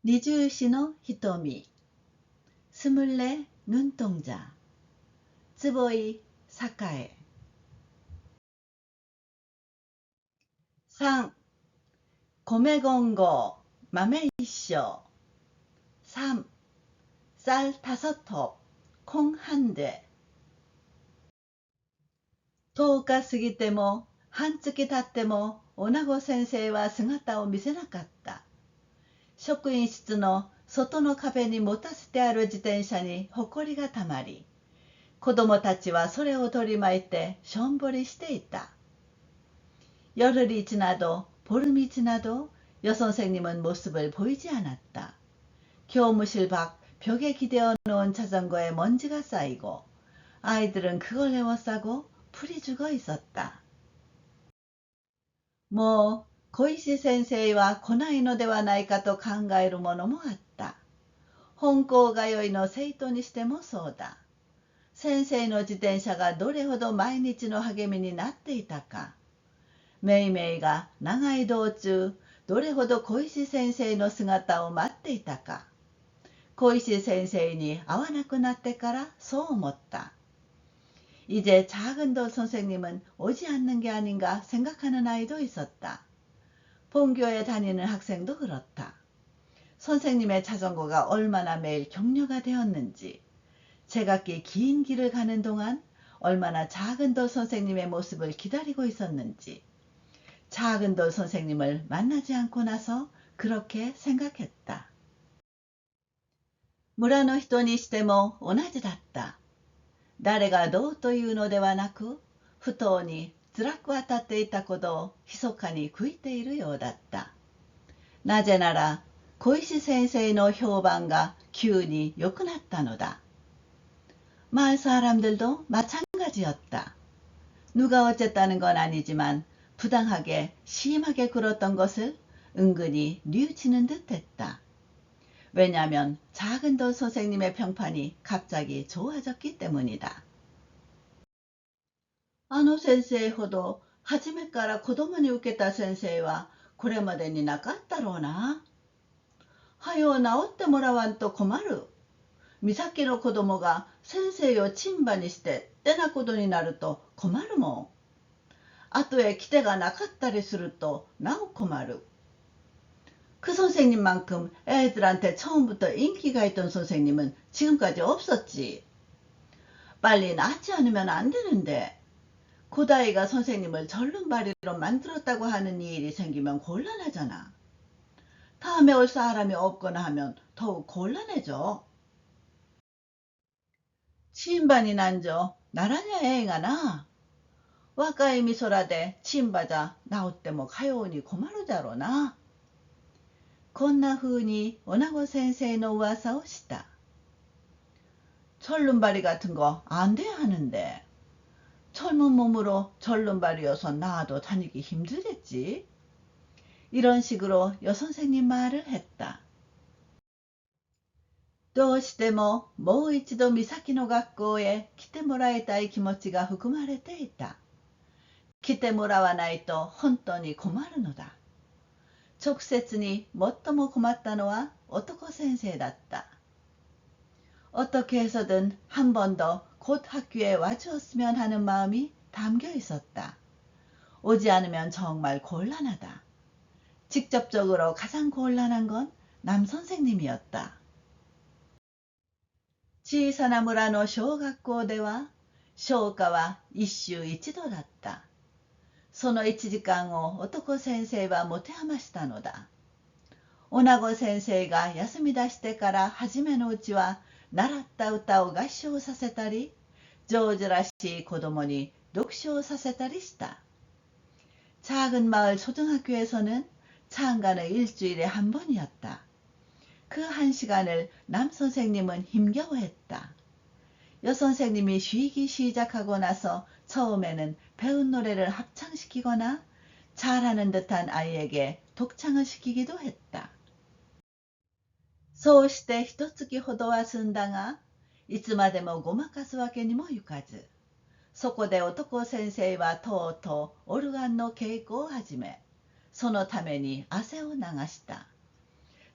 二重詩の瞳、스물네 눈동자, 쯔보이 사카에. 3. 고메공고 맘에 있쇼. 3. 쌀 5톱, 콩 1대. 10日過ぎても半月経っても女子先生は姿を見せなかった。職員室の外の壁に持たせてある自転車にほこりがたまり、子供たちはそれを取り巻いてしょんぼりしていた。열흘이 지나도 보름이 지나도 여선생님은 모습을 보이지 않았다. 교무실 밖 벽에 기대어 놓은 자전거에 먼지가 쌓이고 아이들은 그걸 에워싸고 풀이 죽어 있었다. 뭐小石先生は来ないのではないかと考えるものもあった。本校通いの生徒にしてもそうだ。先生の自転車がどれほど毎日の励みになっていたか。めいめいが長い道中、どれほど小石先生の姿を待っていたか。小石先生に会わなくなってからそう思った。이제 작은 돌 선생님은 오지 않는 게 아닌가 생각하는 아이도 있었다. 본교에 다니는 학생도 그렇다. 선생님의 자전거가 얼마나 매일 격려가 되었는지, 제각기 긴 길을 가는 동안 얼마나 작은 돌 선생님의 모습을 기다리고 있었는지, 작은 돌 선생님을 만나지 않고 나서 그렇게 생각했다. 村の人にしても同じだった。誰がどうというのではなく、不当に辛く当たっていたことを密かに悔いているようだった。なぜなら、小石先生の評判が急に良くなったのだ。마을 사람들도 마찬가지였다. 누가 어쨌다는 건 아니지만 부당하게 심하게 굴었던 것을 은근히 뉘우치는 듯했다. 왜냐하면 작은 돌 선생님의 평판이 갑자기 좋아졌기 때문이다. あの先生ほど初めから子供に受けた先生はこれまでになかったろうな。はよう治ってもらわんと困る。美咲の子供が先生をチンバにしてってなことになると困るもん。後へ来手がなかったりするとなお困る。그 선생님만큼 애들한테 처음부터 인기가 있던 선생님은 지금까지 없었지. 빨리 낫지 않으면 안 되는데. 고다이가 선생님을 절름발이로 만들었다고 하는 일이 생기면 곤란하잖아. 다음에 올 사람이 없거나 하면 더욱 곤란해져. 치인반이 난저 나라냐 애행하나. 와까이 미소라대 치인바자 나올てもかように困るだろうな。こんな風に女子先生の噂をした。절름발이 같은 거 안 돼야 하는데. 젊은 몸으로 절름발이어서 나와도 다니기 힘들겠지. 이런 식으로 여선생님 말을 했다. どうしてももう一度美咲の学校へ来てもらいたい気持ちが含まれていた。来てもらわないと本当に困るのだ。直接に最も困ったのは男先生だった。어떻게 해서든 한 번 더 곧 학교에 와주었으면 하는 마음이 담겨 있었다. 오지 않으면 정말 곤란하다. 직접적으로 가장 곤란한 건 남 선생님이었다. 小さな村の小学校では昇華は一週一度だった。その1時間を男先生は持て余したのだ。女子先生が休み出してから初めのうちは習った歌を合唱させたり、長寿らしい子供に読書をさせたりした。작은 마을 초등학교에서는 창간은 일주일에 한 번이었다. 그 한 시간을 남 선생님은 힘겨워했다. 여 선생님이 쉬기 시작하고 나서 처음에는 배운 노래를 합창시키거나 잘하는 듯한 아이에게 독창을 시키기도 했다. そうして一月ほどは済んだが、いつまでもごまかすわけにもいかず、そこで男先生はとうとうオルガンの稽古を始め、そのために汗を流した。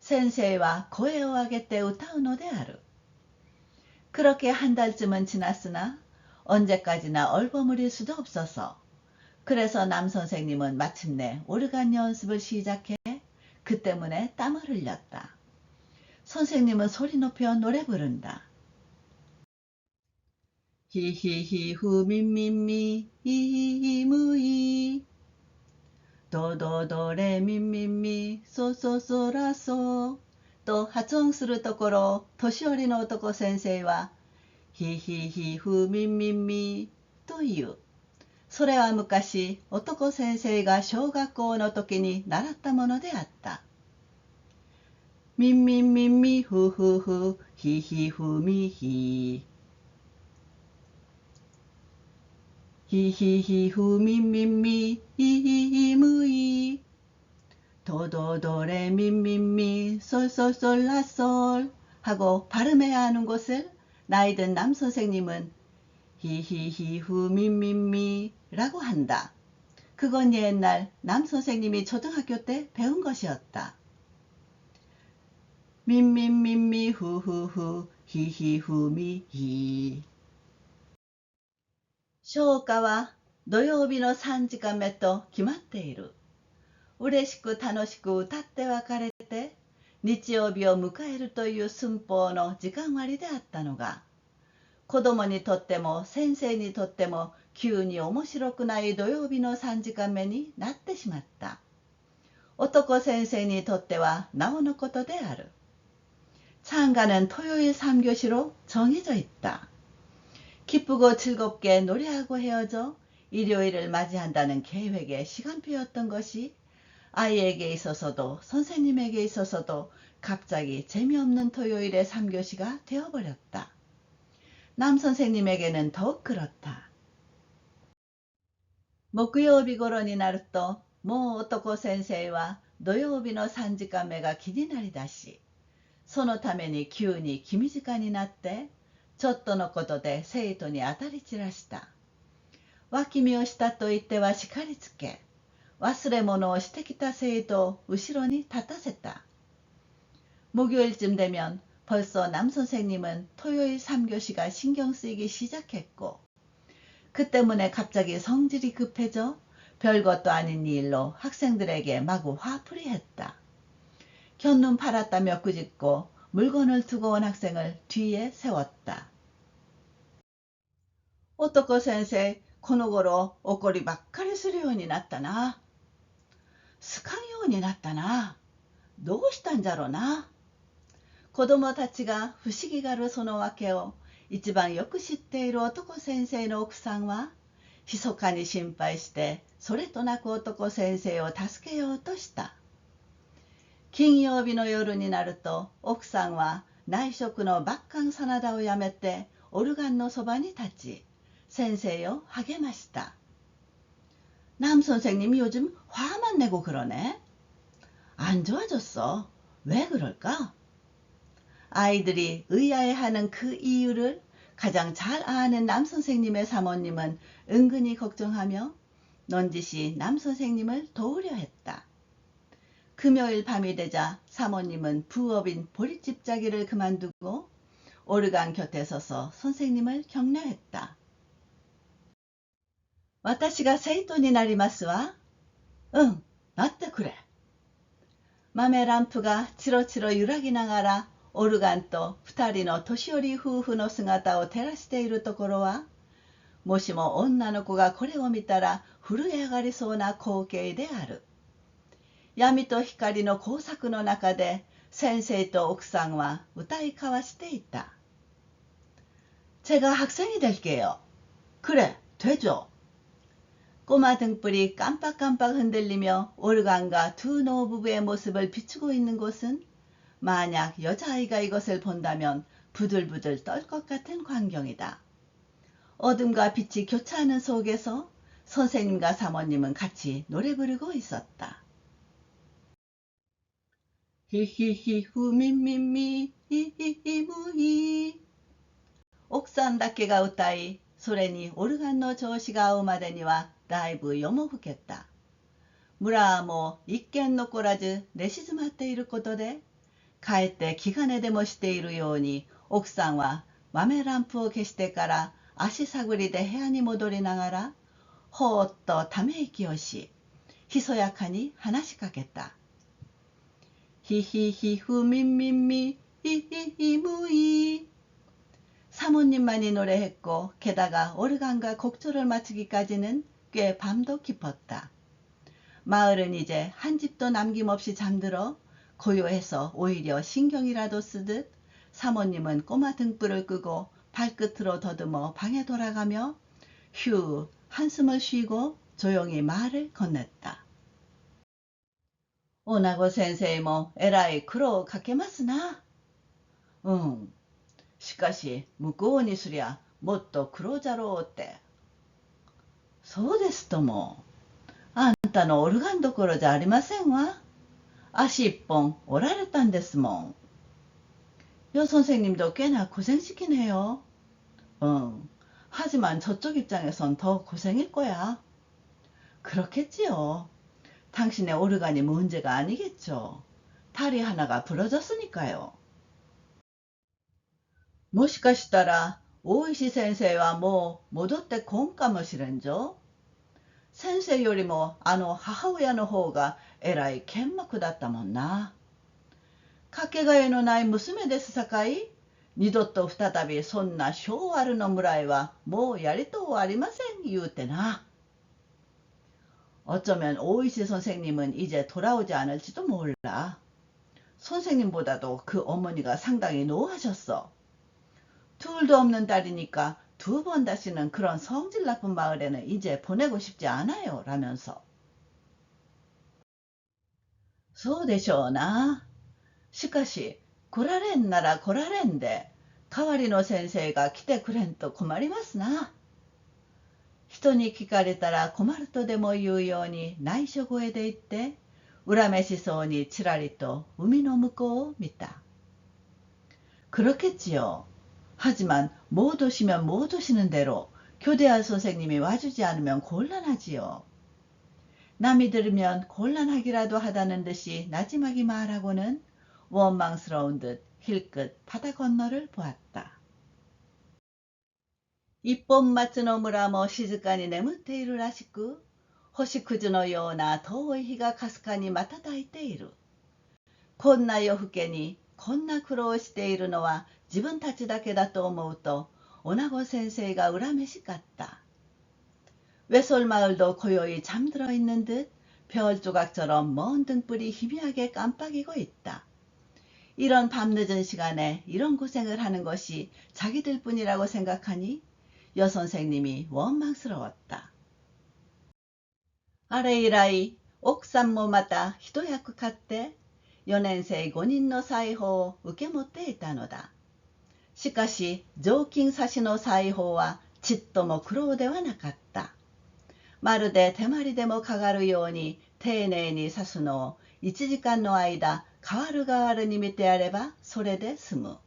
先生は声を上げて歌うのである。그렇게 한 달쯤은 지났으나 언제까지나 얼버무릴 수도 없어서 그래서 남 선생님은 마침내 오르간 연습을 시작해 그 때문에 땀을 흘렸다. 선생님은 소리 높여 노래 부른다. 히히히 후미미미 히히히무이 도도도레미미미 소소소라소 と発音するところを年寄りの男先生はヒヒヒフミンミンミという。それは昔男先生が小学校の時に習ったものであった。ミンミンミンミフフフヒヒフミヒヒヒヒフミンミンミヒヒヒムイ도도도레 민민미 솔솔솔라솔 하고 발음해야 하는 곳을 나이든 남 선생님은 히히히후 민민미라고 한다. 그건 옛날 남 선생님이 초등학교 때 배운 것이었다. 민민민미 후후후 히히후미히 唱歌は土曜日の3時間目と決まっている。嬉しく楽しく歌って別れて日曜日を迎えるという寸法の時間割であったのが、子供にとっても先生にとっても急に面白くない土曜日の3時間目になってしまった。男先生にとってはなおのことである。참가는 토요일 3교시로 정해져 있다. 기쁘고 즐겁게 노래하고 헤어져 일요일을 맞이한다는 계획의 시간표였던 것이 아이에게 있어서도 선생님에게 있어서도 갑자기 재미없는 토요일의 3교시가 되어버렸다. 남 선생님에게는 더욱 그렇다. 木曜日頃になるともう男先生は土曜日の3時間目が気になりだし、そのために急に気短になってちょっとのことで生徒に当たり散らした。脇見をしたと言っては叱りつけ、忘れ物をしてきた生徒を後ろに立たせた。목요일쯤 되면 벌써 남 선생님은 토요일 3교시가 신경 쓰이기 시작했고, 그 때문에 갑자기 성질이 급해져 별것도 아닌 일로 학생들에게 마구 화풀이했다. 곁눈 팔았다며 꾸짖고 물건을 두고 온 학생을 뒤에 세웠다. 男先生、この頃怒りばっかりするようになったな。好かんようになったな。どうしたんじゃろな。子供たちが不思議がるその訳を一番よく知っている男先生の奥さんは密かに心配してそれとなく男先生を助けようとした。金曜日の夜になると奥さんは内職の抜寒真田をやめてオルガンのそばに立ち先生を励ました。남 선생님이 요즘 화만 내고 그러네. 안 좋아졌어. 왜 그럴까? 아이들이 의아해하는 그 이유를 가장 잘 아는 남 선생님의 사모님은 은근히 걱정하며 넌지시 남 선생님을 도우려 했다. 금요일 밤이 되자 사모님은 부업인 보릿집 짜기를 그만두고 오르간 곁에 서서 선생님을 격려했다. 私が生徒になりますわ。なってくれ。豆ランプがチロチロ揺らぎながらオルガンと二人の年寄り夫婦の姿を照らしているところは、もしも女の子がこれを見たら震え上がりそうな光景である。闇と光の工作の中で先生と奥さんは歌い交わしていた。제가 학생이 될게요. 그래, 되죠. 꼬마 등불이 깜빡깜빡 흔들리며 오르간과 두 노부부의 모습을 비추고 있는 곳은 만약 여자아이가 이것을 본다면 부들부들 떨 것 같은 광경이다. 어둠과 빛이 교차하는 속에서 선생님과 사모님은 같이 노래 부르고 있었다. 히히히 후민민미 히히히무히 옥산 닭개가 웃다이 소련이 오르간の調子が合うまでにはだいぶ夜も更けた。村はもう一軒残らず寝静まっていることでかえって気兼ねでもしているように、奥さんは豆ランプを消してから足探りで部屋に戻りながら、ほーっとため息をし、ひそやかに話しかけた。ヒヒヒフミンミンミ、ヒヒヒムイ. 사모님만이 노래했고 게다가 오르간과 곡조를 맞추기까지는 꽤 밤도 깊었다. 마을은 이제 한 집도 남김없이 잠들어 고요해서 오히려 신경이라도 쓰듯 사모님은 꼬마 등불을 끄고 발끝으로 더듬어 방에 돌아가며 휴 한숨을 쉬고 조용히 말을 건넸다. 오나고 센세이 뭐 에라이苦労かけますな。うん。しかし向こうにすりゃもっと苦労じゃろうって。そうですとも。あんたのオルガンどころじゃありませんわ。足一本折られたんですもん。여 선생님도 꽤나 고생시키네요. 응. 하지만 저쪽 입장에선 더 고생일 거야. 그렇겠지요. 당신의 오르간이 문제가 아니겠죠. 다리 하나가 부러졌으니까요. もしかしたら大石先生はもう戻ってこんかもしれんぞ。先生よりもあの母親の方がえらい剣幕だったもんな。かけがえのない娘ですさかい、二度と再びそんな性悪の村へはもうやりとうありません言うてな。어쩌면 오이시 선생님은 이제 돌아오지 않을지도 몰라. 선생님보다도 그 어머니가 상당히 노하셨어. 둘도 없는 딸이니까 두 번 다시는 그런 성질 나쁜 마을에는 이제 보내고 싶지 않아요. 라면서. そうでしょうな。しかし、来られんなら来られんで、代わりの先生が来てくれんと困りますな。人に聞かれたら困るとでも言うように内緒声で言って、恨めしそうにちらりと海の向こうを見た。그렇겠지요. 하지만 못 오시면 못 오시는 대로 교대할 선생님이 와주지 않으면 곤란하지요. 남이 들으면 곤란하기라도 하다는 듯이 나지막이 말하고는 원망스러운 듯 힐끗 바다 건너를 보았다. 一本松の村も静かに眠っているらしく、星屑のような遠い日がかすかに瞬いている。こんな夜更けにこんな苦労をしているのは自分たちだけだと思うと、女子先生が恨めしかった。외솔마을도 고요히 잠들어 있는 듯 별조각처럼 먼 등불이 희미하게 깜빡이고 있다. 이런 밤늦은 시간에 이런 고생을 하는 것이 자기들 뿐이라고 생각하니 여 선생님이 원망스러웠다. あれ以来、奥さんもまた一役買って4年生5人の裁縫を受け持っていたのだ。しかし雑巾差しの裁縫はちっとも苦労ではなかった。まるで手まりでもかがるように丁寧に刺すのを1時間の間代わる代わるに見てやればそれで済む。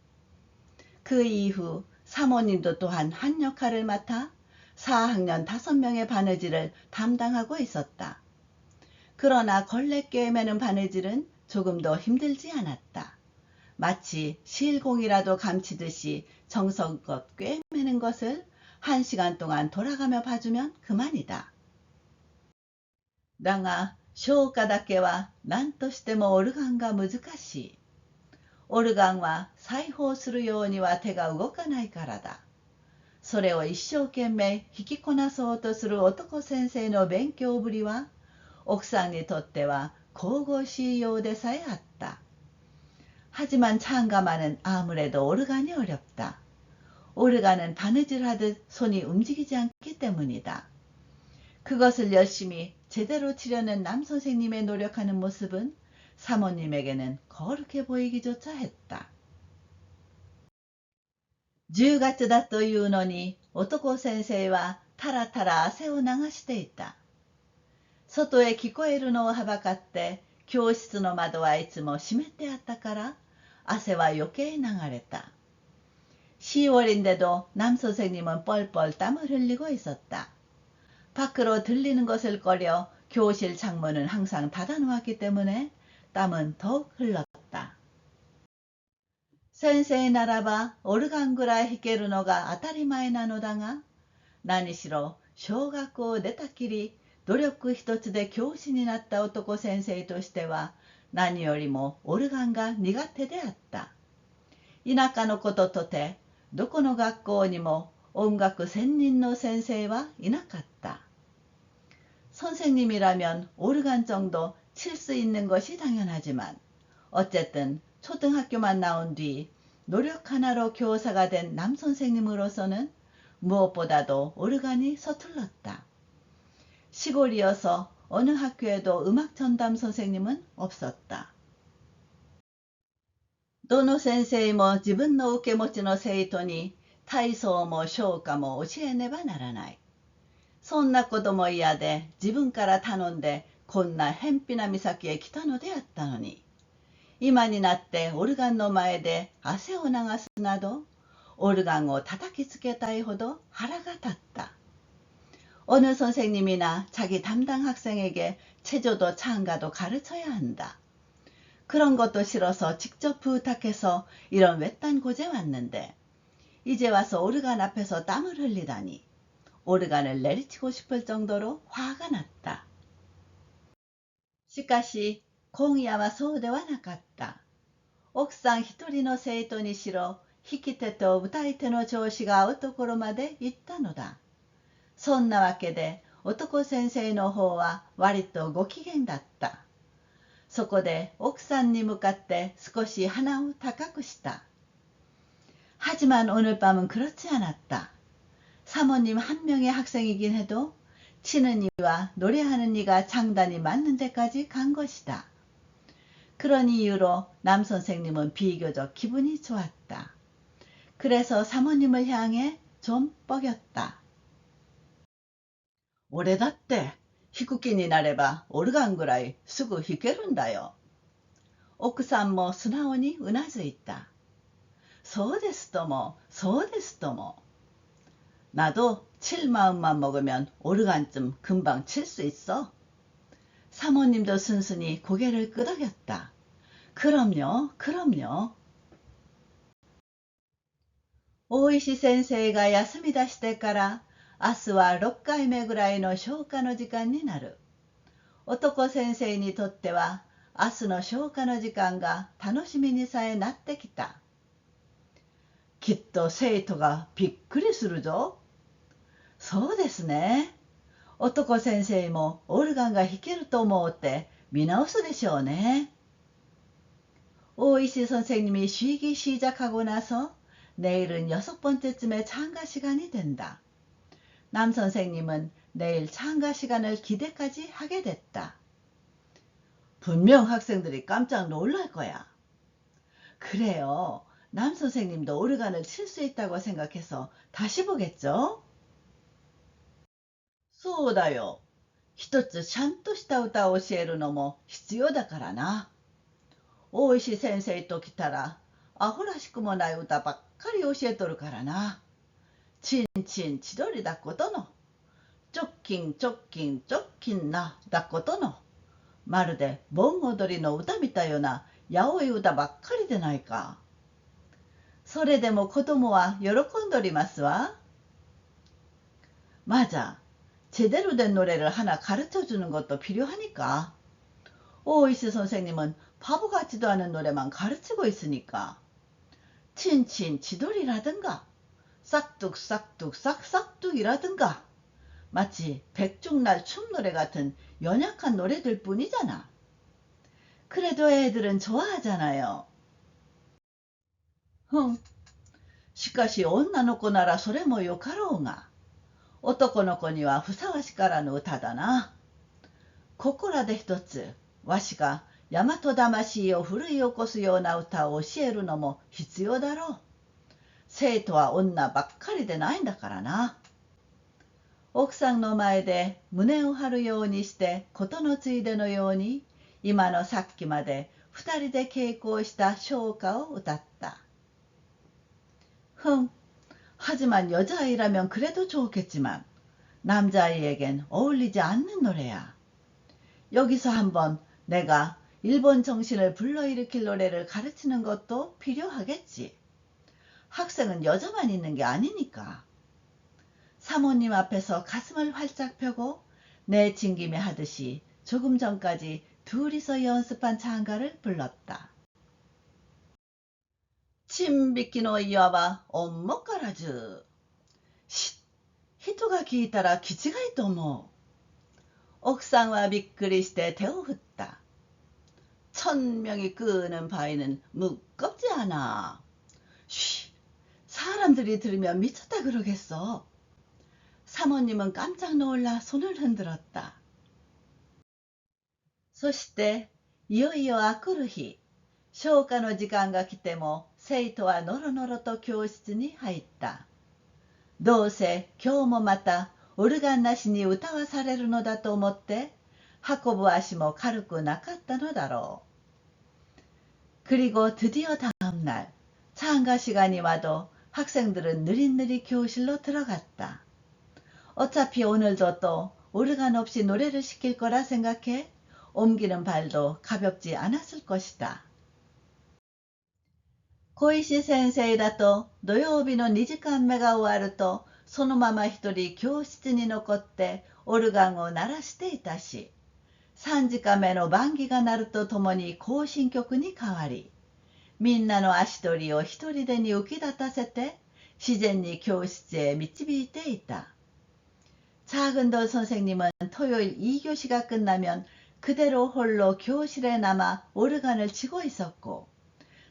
그 이후 사모님도 또한 한 역할을 맡아 4학년 5명의 바느질을 담당하고 있었다. 그러나 걸레 매는 바느질은 조금도 힘들지 않았다. 마치 실공이라도 감치듯이 정성껏 꿰매는 것을 1시간 동안 돌아가며 봐주면 그만이다. だが消化だけは何としてもオルガンが難しい。オルガンは裁縫するようには手が動かないからだ。それを一生懸命弾きこなそうとする男先生の勉強ぶりは奥さんにとっては神々しいようでさえあった。하지만 참가만은 아무래도 오르간이 어렵다. 오르간은 바느질하듯 손이 움직이지 않기 때문이다. 그것을 열심히 제대로 치려는 남 선생님의 노력하는 모습은 사모님에게는 거룩해 보이기조차 했다. 10月だというのに男先生はたらたら汗を流していた。外へ聞こえるのをはばかって教室の窓はいつも閉めてあったから汗は余計流れた。10월인데도 남 선생님은 뻘뻘 땀을 흘리고 있었다. 밖으로 들리는 것을 꺼려 교실 창문은 항상 닫아놓았기 때문에 땀은 더욱 흘렀다. 先生ならばオルガンぐらい弾けるのが当たり前なのだが、何しろ小学を出たきり努力一つで教師になった男先生としては、何よりもオルガンが苦手であった。田舎のこととて、どこの学校にも音楽専任の先生はいなかった。선생님이라면 오르간 정도 칠 수 있는 것이 당연하지만 어쨌든 초등학교만 나온 뒤 노력 하나로 교사가 된 남선생님으로서는 무엇보다도 오르간이 서툴렀다. 시골이어서 어느 학교에도 음악 전담 선생님은 없었다. どの先生も自分の受け持ちの生徒に体操も唱歌も教えねばならない。そんなことも嫌で自分から頼んでこんな偏僻な岬へ来たのであったのに、今になってオルガンの前で汗を流すなど、オルガンを叩きつけたいほど腹が立った。어느 선생님이나 자기 담당 학생에게 체조도 창가도 가르쳐야 한다. 그런 것도 싫어서 직접 부탁해서 이런 외딴 곳에 왔는데, 이제 와서 오르간 앞에서 땀을 흘리다니. 오르간을 내리치고 싶을 정도로 화가 났다. しかし、今夜はそうではなかった。奥さん一人の生徒にしろ、弾き手と歌い手の調子が合うところまで行ったのだ。そんなわけで、男先生の方は割とご機嫌だった。そこで奥さんに向かって少し鼻を高くした。하지만 오늘 밤은 그렇지 않았다. 사모님 한 명의 학생이긴 해도 치는 이와 노래하는 이가 장단이 맞는 데까지 간 것이다. 그런 이유로 남 선생님은 비교적 기분이 좋았다. 그래서 사모님을 향해 좀 뻐겼다. 俺だって弾く気になればオルガンぐらいすぐ弾けるんだよ。奥さんも素直にうなずいた。そうですとも、そうですとも。나도 칠 마음만 먹으면 오르간쯤 금방 칠 수 있어. 사모님도 순순히 고개를 끄덕였다. 그럼요, 그럼요. 大石先生が休み出してから明日は6回目ぐらいの消化の時間になる。男先生にとっては明日の消化の時間が楽しみにさえなってきた。きっと生徒がびっくりするぞ。そうですね。男先生もオルガンが弾けると思うって見直すでしょうね。오이시 선생님이 쉬기 시작하고 나서 내일은 6번째쯤에 참가 시간이 된다. 남 선생님은 내일 참가 시간을 기대까지 하게 됐다. 분명 학생들이 깜짝 놀랄 거야. 그래요. 남 선생님도 오르간을 칠 수 있다고 생각해서 다시 보겠죠? そうだよ。一つちゃんとした歌を教えるのも必要だからな。大石先生と来たら、アホらしくもない歌ばっかり教えとるからな。ちんちんちどりだことの、チョッキンチョッキンチョッキンなだことの、まるで盆踊りの歌みたいようなやおい歌ばっかりでないか。それでも子供は喜んどりますわ。맞아. 제대로 된 노래를 하나 가르쳐주는 것도 필요하니까. 오이시 선생님은 바보 같지도 않은 노래만 가르치고 있으니까. 친친 지돌이라든가 싹둑싹둑 싹싹둑이라든가 마치 백중날 춤노래 같은 연약한 노래들 뿐이잖아. 그래도 애들은 좋아하잖아요. 흥, しかし女の子ならそれもよかろうが、男の子にはふさわしからぬ歌だな。ここらで一つ、わしが大和魂を奮い起こすような歌を教えるのも必要だろう。生徒は女ばっかりでないんだからな。奥さんの前で胸を張るようにして事のついでのように、今のさっきまで二人で稽古をした唱歌を歌った。하지만 여자아이라면 그래도 좋겠지만 남자아이에겐 어울리지 않는 노래야. 여기서 한번 내가 일본 정신을 불러일으킬 노래를 가르치는 것도 필요하겠지. 학생은 여자만 있는 게 아니니까. 사모님 앞에서 가슴을 활짝 펴고 내침김에 하듯이 조금 전까지 둘이서 연습한 찬가를 불렀다. 침비키노 이와와 엄먹가라즈. 쉿! 히토가 기이따라 기치가 있도모. 옥상와 비끄리시대 대어훗다. 1000명이 끄는 바위는 무겁지 않아. 쉬! 사람들이 들으면 미쳤다 그러겠어. 사모님은 깜짝 놀라 손을 흔들었다. そしていよいよあくる日、昇華の時間が来ても生徒はのろのろと教室に入った。どうせ今日もまたオルガンなしに歌わされるのだと思って運ぶ足も軽くなかったのだろう。그리고 드디어 다음 날 창가 시간이 와도 학생들은 느릿느릿 교실로 들어갔다. 어차피 오늘도 또 오르간 없이 노래를 시킬 거라 생각해 옮기는 발도 가볍지 않았을 것이다. 小石先生だと土曜日の2時間目が終わるとそのまま一人教室に残ってオルガンを鳴らしていたし、3時間目の番儀が鳴るとともに行進曲に変わり、みんなの足取りを一人でに浮き立たせて自然に教室へ導いていた。 작은 돌 선생님은 토요일 2교시가 끝나면 그대로 홀로 교실에 남아 오르간을 치고 있었고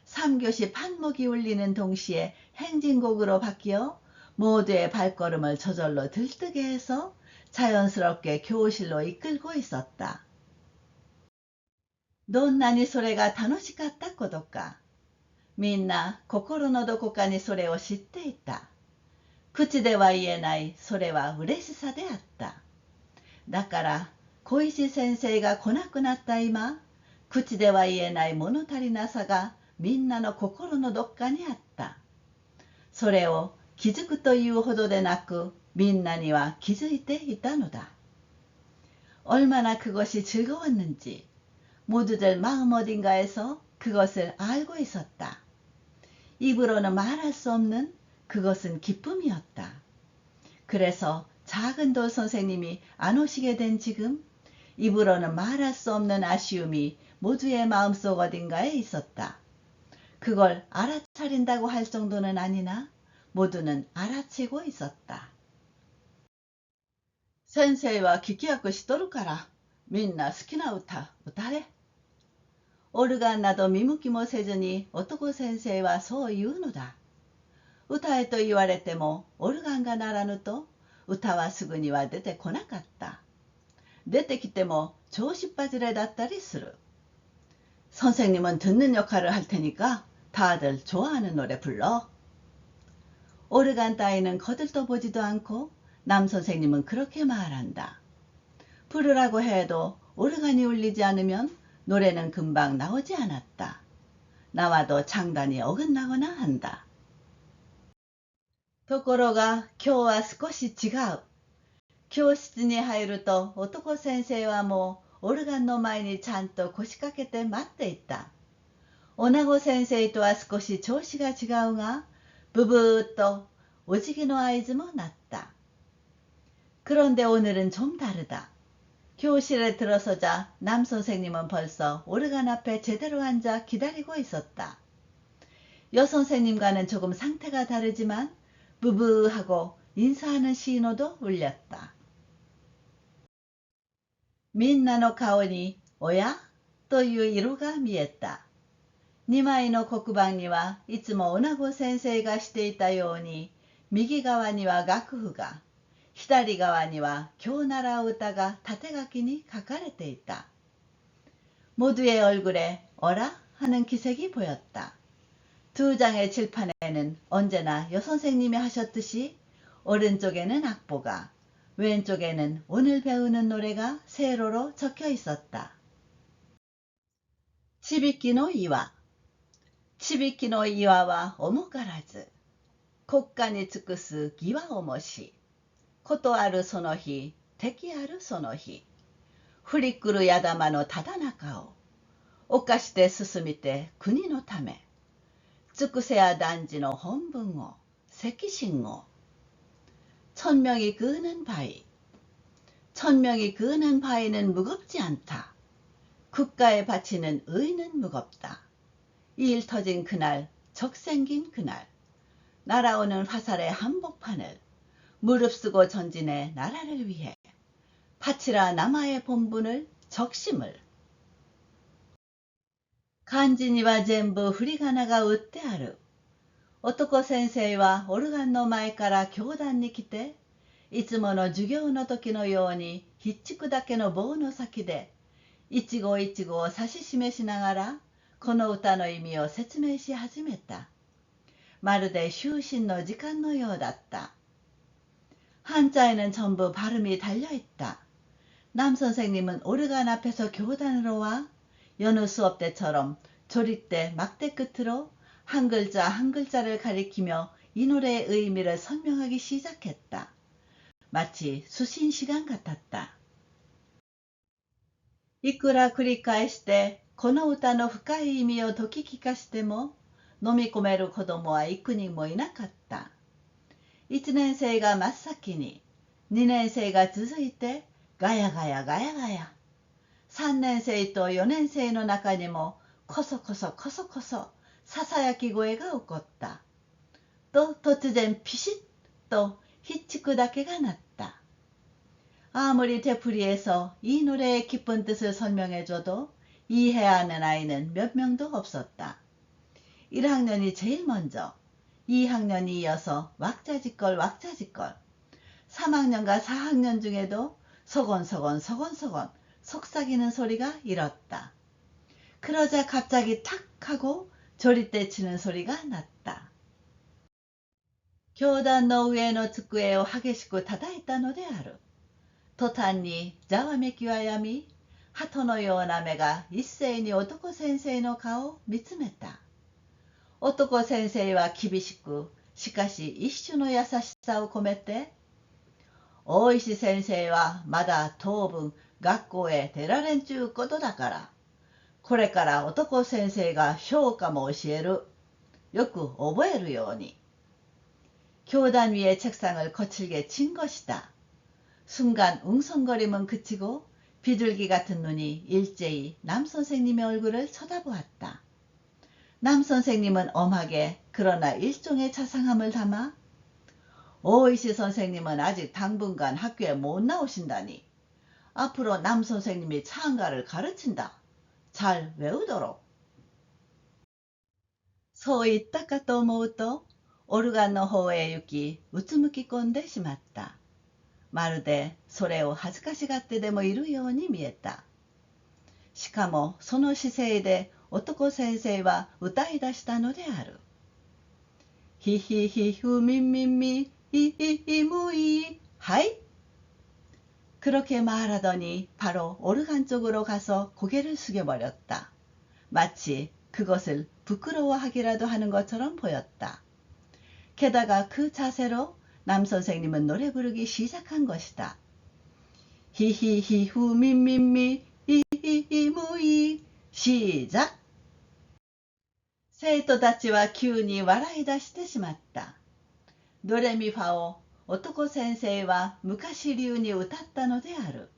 3교시 판목이 울리는 동시에 행진곡으로 바뀌어 모두의 발걸음을 저절로 들뜨게 해서 자연스럽게 교실로 이끌고 있었다. どんなにそれが楽しかったことか。みんな心のどこかにそれを知っていた。口では言えないそれは嬉しさであった。だから小石先生が来なくなった今、口では言えない物足りなさがみんなの心のどっかにあった。それを気づくというほどでなく、みんなには気づいていたのだ。얼마나 그것이 즐거웠는지 모두들 마음 어딘가에서 그것을 알고 있었다. 입으로는 말할 수 없는 그것은 기쁨이었다. 그래서 작은 돌 선생님이 안 오시게 된 지금 입으로는 말할 수 없는 아쉬움이 모두의 마음속 어딘가에 있었다. 그걸 알아차린다고 할 정도는 아니나 모두는 알아채고 있었다. 先生は聞き役しとるからみんな好きな歌歌れ。オルガンなど見向きもせずに男先生はそう言うのだ。歌えと言われてもオルガンが鳴らぬと歌はすぐには出てこなかった。出てきても調子っぱずれだったりする。선생님은 듣는 역할을 할 테니까 다들 좋아하는 노래 불러. 오르간 따위는 거들떠 보지도 않고 남 선생님은 그렇게 말한다. 부르라고 해도 오르간이 울리지 않으면 노래는 금방 나오지 않았다. 나와도 장단이 어긋나거나 한다. ところが今日は少し違う。教室に入ると男先生はもうオルガンの前にちゃんと腰掛けて待っていた。女子先生とは少し調子が違うが、ブブーっとお辞儀の合図も鳴った。그런데 오늘은 좀 다르다. 교실에 들어서자 남 선생님은 벌써 오르간 앞에 제대로 앉아 기다리고 있었다. 여 선생님과는 조금 상태가 다르지만 부부하고 인사하는 신호도 울렸다. みんなの顔におやという色が見えた。2枚の黒板にはいつも女子先生がしていたように右側には楽譜が、左側には今日習う歌が縦書きに書かれていた。모두의 얼굴에 어라 하는 기색이 보였다. 두 장의 칠판에는 언제나 여선생님이 하셨듯이 오른쪽에는 악보가, 왼쪽에는 오늘 배우는 노래가 세로로 적혀 있었다. 치비키노 이와 치비키노 이와와 오모가라즈国家に尽くす義はおもしことあるその日敵あるその日降り来るやだまのただ中をおかして進みて国のため、尽くせや男の本分を、責心を。천명이 그으는 바위. 천명이 그으는 바위는 무겁지 않다. 국가에 바치는 의는 무겁다. 이 일 터진 그날, 적 생긴 그날, 날아오는 화살의 한복판을 무릅쓰고 전진해 나라를 위해 바치라 남아의 본분을 적심을. 肝心には全部振り仮名が打ってある。男先生はオルガンの前から教壇に来て、いつもの授業の時のようにひっちくだけの棒の先で、一語一語を指し示しながら、この歌の意味を説明し始めた。まるで就寝の時間のようだった。한자에는 전부 발음이 달려있다. 남 선생님은 오르간 앞에서 교단으로 와 여느 수업 때처럼 조릿대 막대 끝으로 한 글자 한 글자를 가리키며 이 노래의 의미를 설명하기 시작했다. 마치 수신 시간 같았다. いくら繰り返してこの歌の深い意味を解き聞かしても飲み込める子供は幾人もいなかった。1年生が真っ先に、2年生が続いてガヤガヤガヤガヤ。3年生と4年生の中にもこそこそこそこそささやき声が起こった。と突然ピシッとひっちくだけが鳴った。아무리 되풀이해서 이 노래의 깊은 뜻을 설명해줘도 이해하는 아이는 몇 명도 없었다. 1학년이 제일 먼저, 2학년이 이어서 왁자지껄 왁자지껄, 3학년과 4학년 중에도 서건서건 서건서건 속삭이는 소리가 일었다. 그러자 갑자기 탁 하고 조릿대 치는 소리가 났다. 教壇の上の机を激しく叩いたのである。途端にざわめきはやみ、鳩のような目が一斉に男先生の顔を見つめた。男先生は厳しく、しかし一種の優しさを込めて、大石先生はまだ当分学校へ出られんちゅうことだから、これから男先生が評価も教える。よく覚えるように。교단 위의 책상을 거칠게 친 것이다. 순간 웅성거림은 그치고 비둘기 같은 눈이 일제히 남 선생님의 얼굴을 쳐다보았다. 남 선생님은 엄하게 그러나 일종의 자상함을 담아 오이시 선생님은 아직 당분간 학교에 못 나오신다니. 앞으로 남 선생님이 차한가를 가르친다. 잘 외우도록. そう言ったかと思うと、オルガンの方へ行き、うつむき込んでしまった。まるでそれを恥ずかしがってでもいるように見えた。しかもその姿勢で男先生は歌い出したのである。ヒヒヒフミンミンミヒヒヒムイ하이. 그렇게 말하더니 바로 오르간 쪽으로 가서 고개를 숙여버렸다. 마치 그것을 부끄러워하기라도 하는 것처럼 보였다. 게다가 그 자세로 남 선생님은 노래 부르기 시작한 것이다. 히히히후 민민미 히히히무이 시작. 生徒たちは急に笑い出してしまった。ドレミファを男先生は昔流に歌ったのである。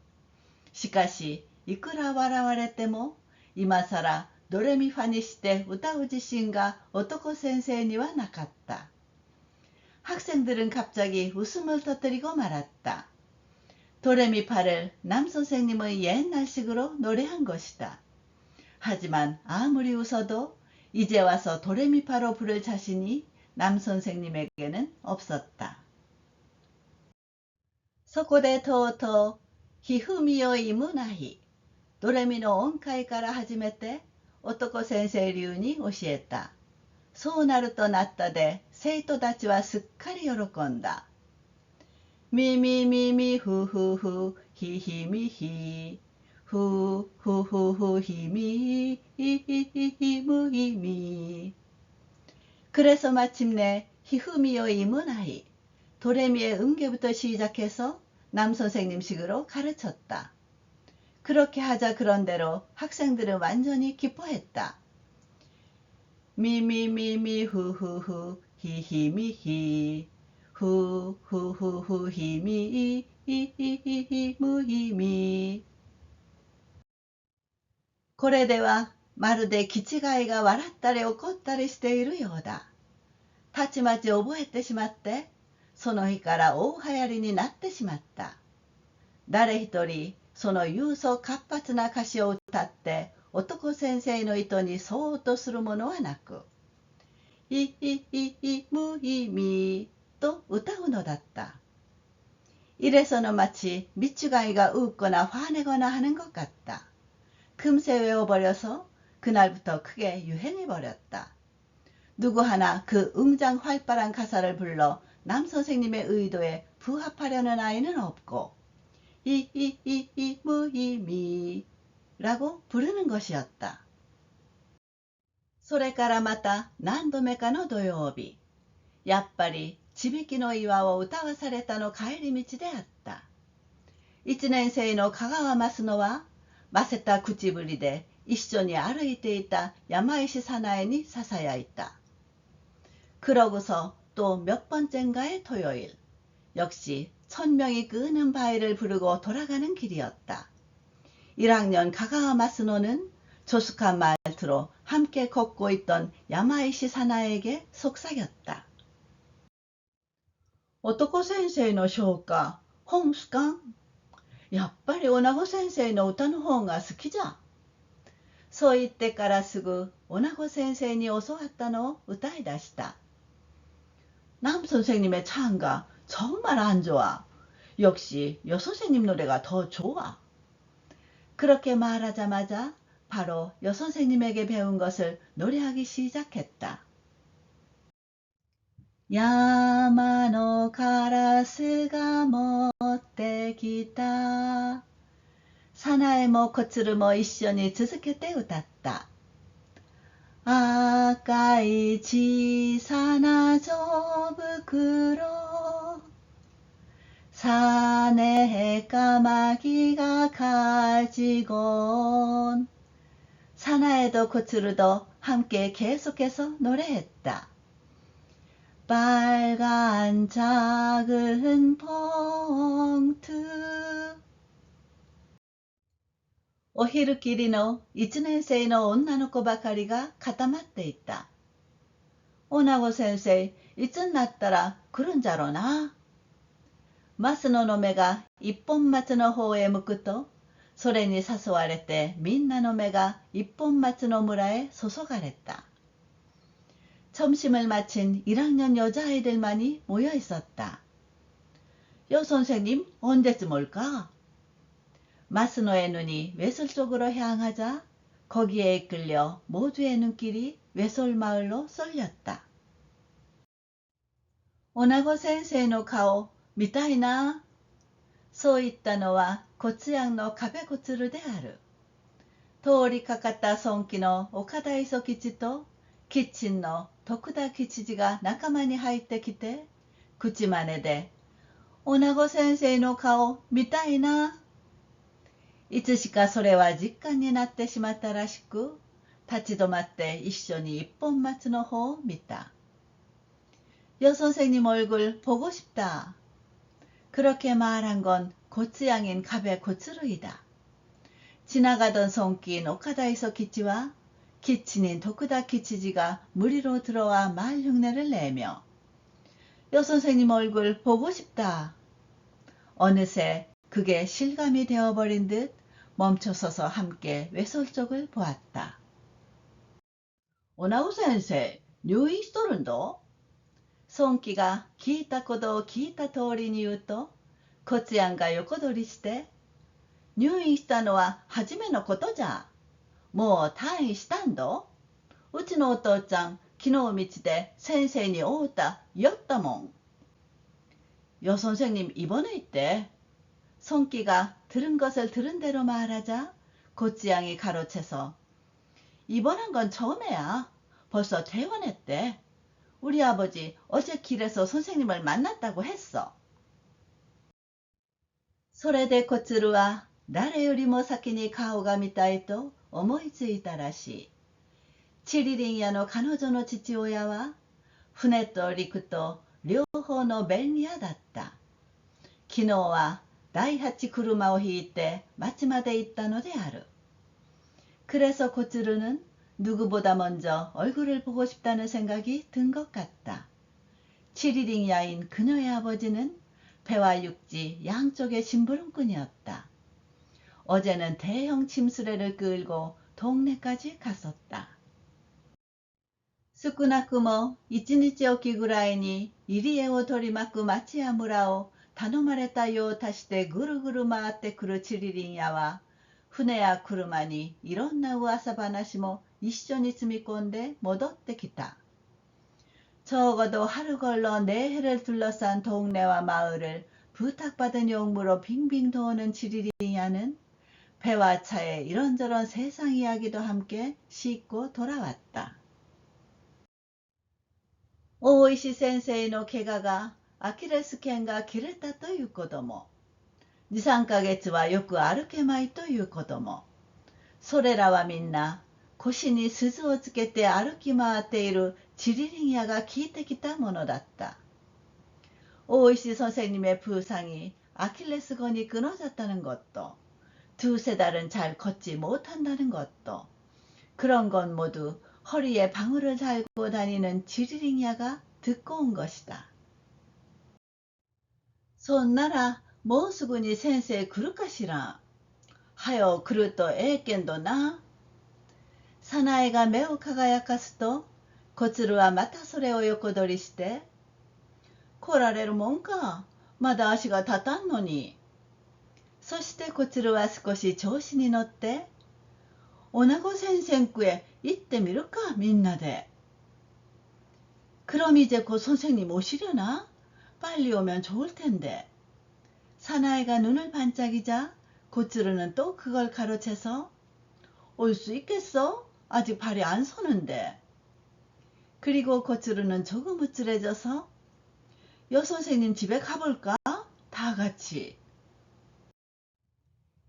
しかしいくら笑われても今さらドレミファにして歌う自信が男先生にはなかった。학생들은 갑자기 웃음을 터뜨리고 말았다. 도레미파를 남 선생님의 옛날식으로 노래한 것이다. 하지만 아무리 웃어도 이제 와서 도레미파로 부를 자신이 남 선생님에게는 없었다. そこでとうとうひふみよいむなひ、ドレミの音階から始めて男先生流に教えた。そうなるとなったで生徒たちはすっかり喜んだ。みみみみふふふひひみひふふふふひみひひひひむひみ。그래서 마침내 히흐미요 이문아이 도레미의 음계부터 시작해서 남 선생님식으로 가르쳤다. 그렇게 하자 그런대로 학생들은 완전히 기뻐했다. 미미미미 후후후 히히미히 후후후후 히미 히히히히 무히미 これではまるで気違いが笑ったり怒ったりしているようだ。たちまち覚えてしまって、その日から大流行りになってしまった。誰一人その勇壮活発な歌詞を歌って男先生の意図に沿おうとするものはなく、いいいいむいみと歌うのだった。이래서 너 마치 밑주가이가 웃거나 화내거나 하는 것 같다. 금세 외워버려서 그날부터 크게 유행해버렸다. 누구 하나 그 웅장활발한 가사를 불러 남 선생님의 의도에 부합하려는 아이는 없고 이이이이 무이미라고 부르는 것이었다. それからまた何度目かの土曜日、やっぱりちびきの岩を歌わされたの帰り道であった。一年生の香川ますのはませた口ぶりで一緒に歩いていた山石早苗にささやいた。그러고서 또 몇 번째인가의 토요일, 역시 1000명이 끄는 바위를 부르고 돌아가는 길이었다. 1학년 가가와 마스노는 조숙한 말투로 함께 걷고 있던 야마이시 사나에게 속삭였다. 男先生の唱歌、本すかん？やっぱり女子先生の歌の方が好きじゃ。そう言ってからすぐ女子先生に教わったのを歌い出した。남 선생님의 창가 정말 안 좋아. 역시 여 선생님 노래가 더 좋아. 그렇게 말하자마자 바로 여 선생님에게 배운 것을 노래하기 시작했다. 야마노 가라스가 못돼 기타. 사나의 모 코츠를 모 이쇼니続けて 歌った. 아까이 지사나 조부크로 산에 까마귀가 가지곤. 사나에도 코츠르도 함께 계속해서 노래했다. 빨간 작은 봉투. お昼きりの1年生の女の子ばかりが固まっていた。女子先生、いつになったら来るんじゃろうな。増野の目が一本松の方へ向くと、それに誘われてみんなの目が一本松の村へ注がれた。점심을 마친 1학년 여자아이들만이 모여 있었다. 여 선생님, 언제쯤 올까? 마스노의 눈이 외솔 쪽으로 향하자 거기에 이끌려 모두의 눈길이 외솔 마을로 쏠렸다. 오나고先生の顔見たいな。そう言ったのはコツヤンの壁コツルである。通りかかった孫気の岡田磯吉とキッチンの徳田吉次が仲間に入ってきて、口真似で、女子先生の顔見たいな。いつしかそれは実感になってしまったらしく、立ち止まって一緒に一本松の方を見た。여 선생님 얼굴 보고 싶다. 그렇게 말한 건 고츠양인 갑의 고츠루이다. 지나가던 손긴 오카다이소 기치와 기친인 도쿠다 기치지가 무리로 들어와 말 흉내를 내며 여 선생님 얼굴 보고 싶다. 어느새 그게 실감이 되어버린 듯 멈춰서서 함께 외솔 쪽을 보았다. 오나우先生、入院しとるんだ。孫気が聞いたことを聞いた通りに言うと、コツヤンが横取りして、入院したのは初めのことじゃ。もう退院したんだ。うちのお父ちゃん、昨日道で先生に会うた、酔ったもん。여 선생님 입원해 있대. 손기가 들은 것을 들은 대로 말하자 고치양이 가로채서 입원한 건 처음이야. 벌써 퇴원했대. 우리 아버지 어제 길에서 선생님을 만났다고 했어. それでコツルは誰よりも先に顔が見たいと思いついたらしい。チリリンヤの彼女の父親は、船と陸と両方の便利屋だった。昨日は第8車を引いて町まで行ったのである。그래서 고츠루는 누구보다 먼저 얼굴을 보고 싶다는 생각이 든 것 같다. 7일잉야인 그녀의 아버지는 배와 육지 양쪽의 심부름꾼이었다. 어제는 대형 침수레를 끌고 동네까지 갔었다. 少なくも一日おきぐらいに入り江を取り巻く町や村を頼まれた用を足してぐるぐる回ってくるチリリンヤは、船や車にいろんな噂話も一緒に積み込んで戻ってきた。적어도 하루 걸러 네 해를 둘러싼 동네와 마을을 부탁받은 용무로 빙빙 도는 지리리야는 배와 차에 이런저런 세상 이야기도 함께 싣고 돌아왔다. 大石先生の怪我がアキレス腱が切れたということも、2、3ヶ月はよく歩けまいということも、それらはみんな腰に鈴をつけて歩き回っているチリリンヤが聞いてきたものだった。大石선생님의 부상이 아킬레스건이 끊어졌다는 것도, 두세 달은 잘 걷지 못한다는 것도, 그런 건 모두 허리에 방울을 달고 다니는 지리링야가 듣고 온 것이다. そんならもうすぐに先生来るかしら。はよ来るとええけんどな。早苗が目を輝かすと、小鶴はまたそれを横取りして、来られるもんか。まだ足が立たんのに。そして小鶴は少し調子に乗って、女子先生区へ行ってみるか、みんなで。그럼 이제 곧 선생님 오시려나? 빨리 오면 좋을 텐데. 사나이가 눈을 반짝이자 고츠르는 또 그걸 가로채서 올 수 있겠어? 아직 발이 안 서는데. 그리고 고츠르는 조금 우쭐해져서 여 선생님 집에 가볼까? 다 같이.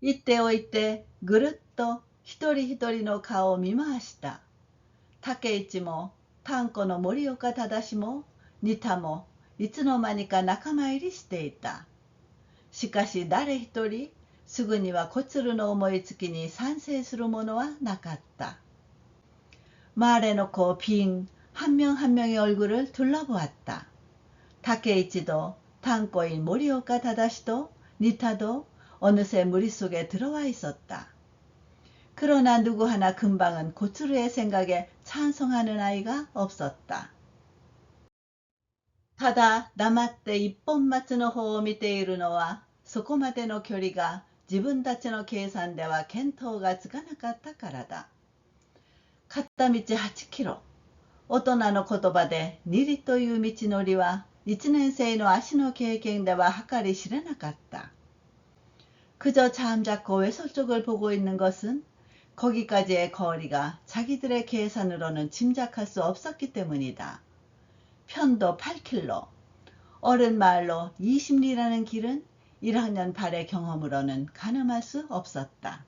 이때오 이때 그릇도 히토리の顔を見回した。竹市も丹後の森岡忠も新田もいつの間にか仲間入りしていた。しかし誰一人すぐには小鶴の思いつきに賛成する者はなかった。말해놓고 빙 한 명 한 명의 얼굴을 둘러보았다. 타케이치도 단꼬인 모리오카 다다시도 니타도 어느새 무릿속에 들어와 있었다. 그러나 누구 하나 금방은 고츠루의 생각에 찬성하는 아이가 없었다. ただ黙って一本松の方を見ているのは、そこまでの距離が自分たちの計算では見当がつかなかったからだ。片道8キロ。大人の言葉で2里という道のりは、1年生の足の経験では計り知れなかった。그저 잠자코 외솔 쪽을 보고 있는 것은 거기까지의 거리가 자기들의 계산으로는 짐작할 수 없었기 때문이다. 편도 8킬로, 어른 말로 20리라는 길은 1학년 발의 경험으로는 가늠할 수 없었다.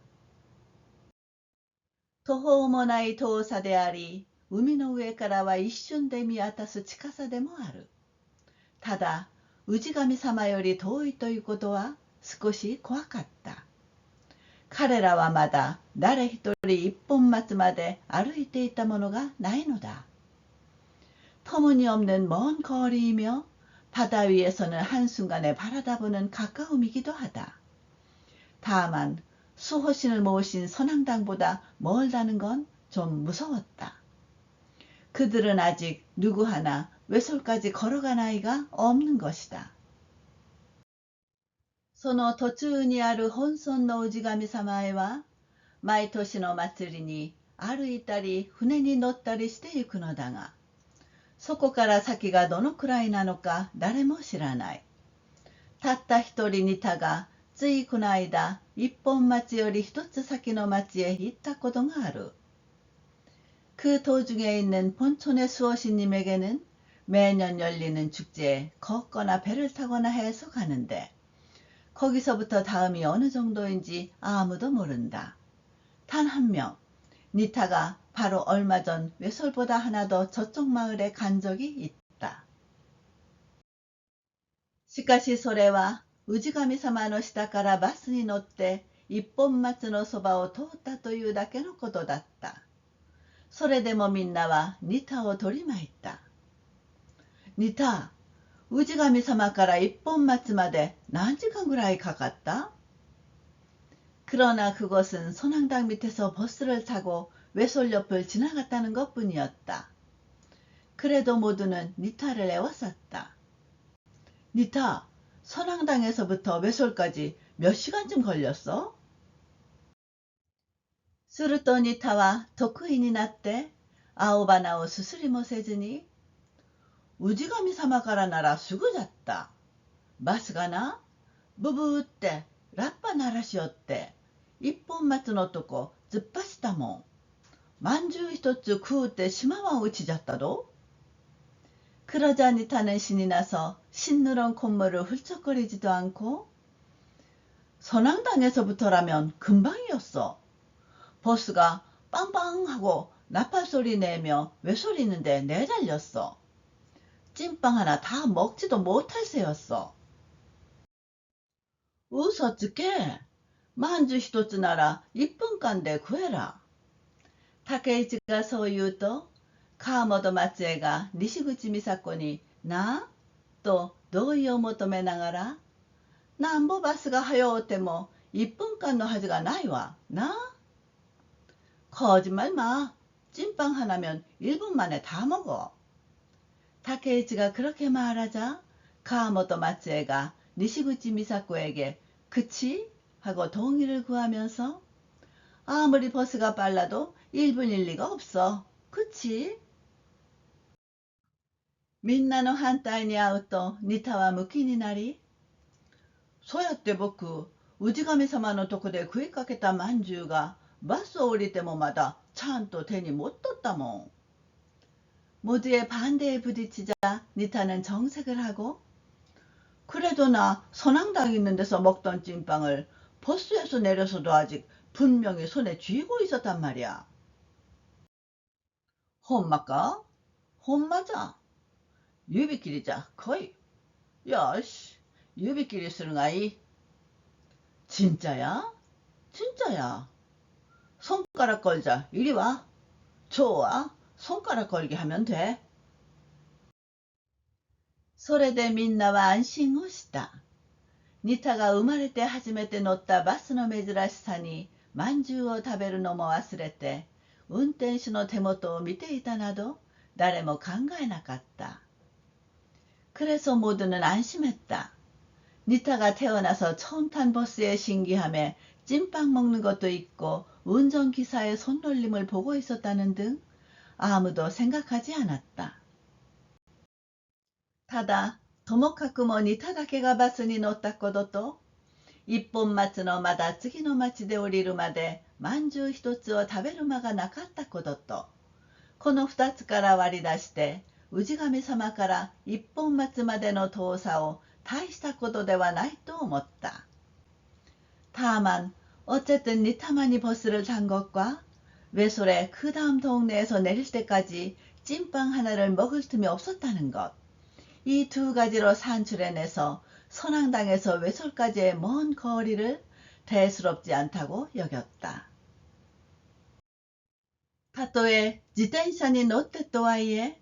途方もない遠さであり、海の上からは一瞬で見渡す近さでもある。ただ、氏神様より遠いということは少し怖かった。彼らはまだ誰一人一本松まで歩いていたものがないのだ。터무니없는 먼 거리이며 바다 위에서는 한순간에 바라다보는 가까움이기도 하다. 다만 수호신을 모신 선앙당보다 멀다는 건 좀 무서웠다. 그들은 아직 누구 하나 외솔까지 걸어간 아이가 없는 것이다. その途中にある本村の氏神様へは、毎年の祭りに歩いたり船に乗ったりして行くのだが、そこから先がどのくらいなのか誰も知らない。たった一人ニタがついこの間一本町より一つ先の町へ行ったことがある。그 도중에 있는 본촌의 수호신님에게는 매년 열리는 축제에 걷거나 배를 타거나 해서 가는데, 거기서부터 다음이 어느 정도인지 아무도 모른다. 단 한 명, 니타가 바로 얼마 전 외솔보다 하나 더 저쪽 마을에 간 적이 있다. しかしそれは氏神様の下からバスに乗って一本松のそばを通ったというだけのことだった。それでもみんなはニタを取り巻いた。ニタ、氏神様から一本松まで何時間ぐらいかかった? 그러나 그것은 선앙당 밑에서 버스를 타고 외솔 옆을 지나갔다는 것뿐이었다. 그래도 모두는 니타를 애워쌌다. 니타, 선앙당에서부터 외솔까지 몇 시간쯤 걸렸어? するとニタは得意になって青花をすすりもせずに、氏神様からならすぐだった。バスがな、ブブーってラッパ鳴らしよって、一本松のとこ突っ走ったもん。まんじゅう一つ食うて島は落ちじゃったど。그러자 니타는 신이 나서 신느런 콧물을 훌쩍거리지도 않고 선앙당에서부터라면 금방이었어. 버스가 빵빵 하고 나팔 소리 내며 외솔이는데 내달렸어. 찐빵 하나 다 먹지도 못할 새였어. 어떻게? 만주 一つなら1分間で食えら。竹市がそう言うと、川本松江が西口美佐子になと同意を求めながら、なんぼバスが早うても1分間のはずがないわな。거짓말 마. 찐빵 하나면 1분 만에 다 먹어. 타케이치가 그렇게 말하자 가모토 마츠에가 니시구치 미사코에게 그치? 하고 동의를 구하면서 아무리 버스가 빨라도 1분일 리가 없어. 그치? みんなの反対に遭うとニタはムキになり、そうやって僕、氏神様のとこで食いかけたまんじゅうがバスを降りてもまだちゃんと手に持っとったもん。 모두의 반대에 부딪히자 니타는 정색을 하고, 그래도 나 선앙당 있는 데서 먹던 찐빵을 버스에서 내려서도 아직 분명히 손에 쥐고 있었단 말이야. 험마까? 험마자. 유비끼리자 거의. 야씨, 유비끼리 쓰는가이. 진짜야? 진짜야. 손가락 걸자. 이리 와. 좋아. 손가락 걸게 하면 돼. それでみんなは安心をした。ニタが生まれて初めて乗ったバスの珍しさにまんじゅうを食べるのも忘れて、運転手の手元を見ていたなど誰も考えなかった。그래서 모두는 안심했다. 니타가 태어나서 처음 탄 버스의 신기함에 찐빵 먹는 것도 있고 운전기사의 손놀림을 보고 있었다는 등 아무도 생각하지 않았다. ただ、ともかくもニタだけがバスに乗ったことと、一本松のまだ次の町で降りるまでまんじゅう一つを食べる間がなかったことと、この二つから割り出して、氏神様から一本松までの遠さを大したことではないと思った。다만 어쨌든 니타만이 버스를 탄 것과 외솔에 그 다음 동네에서 내릴 때까지 찐빵 하나를 먹을 틈이 없었다는 것, 이 두 가지로 산출해내서 선앙당에서 외솔까지의 먼 거리를 대수롭지 않다고 여겼다. たとえ自転車に乗ってとはいえ、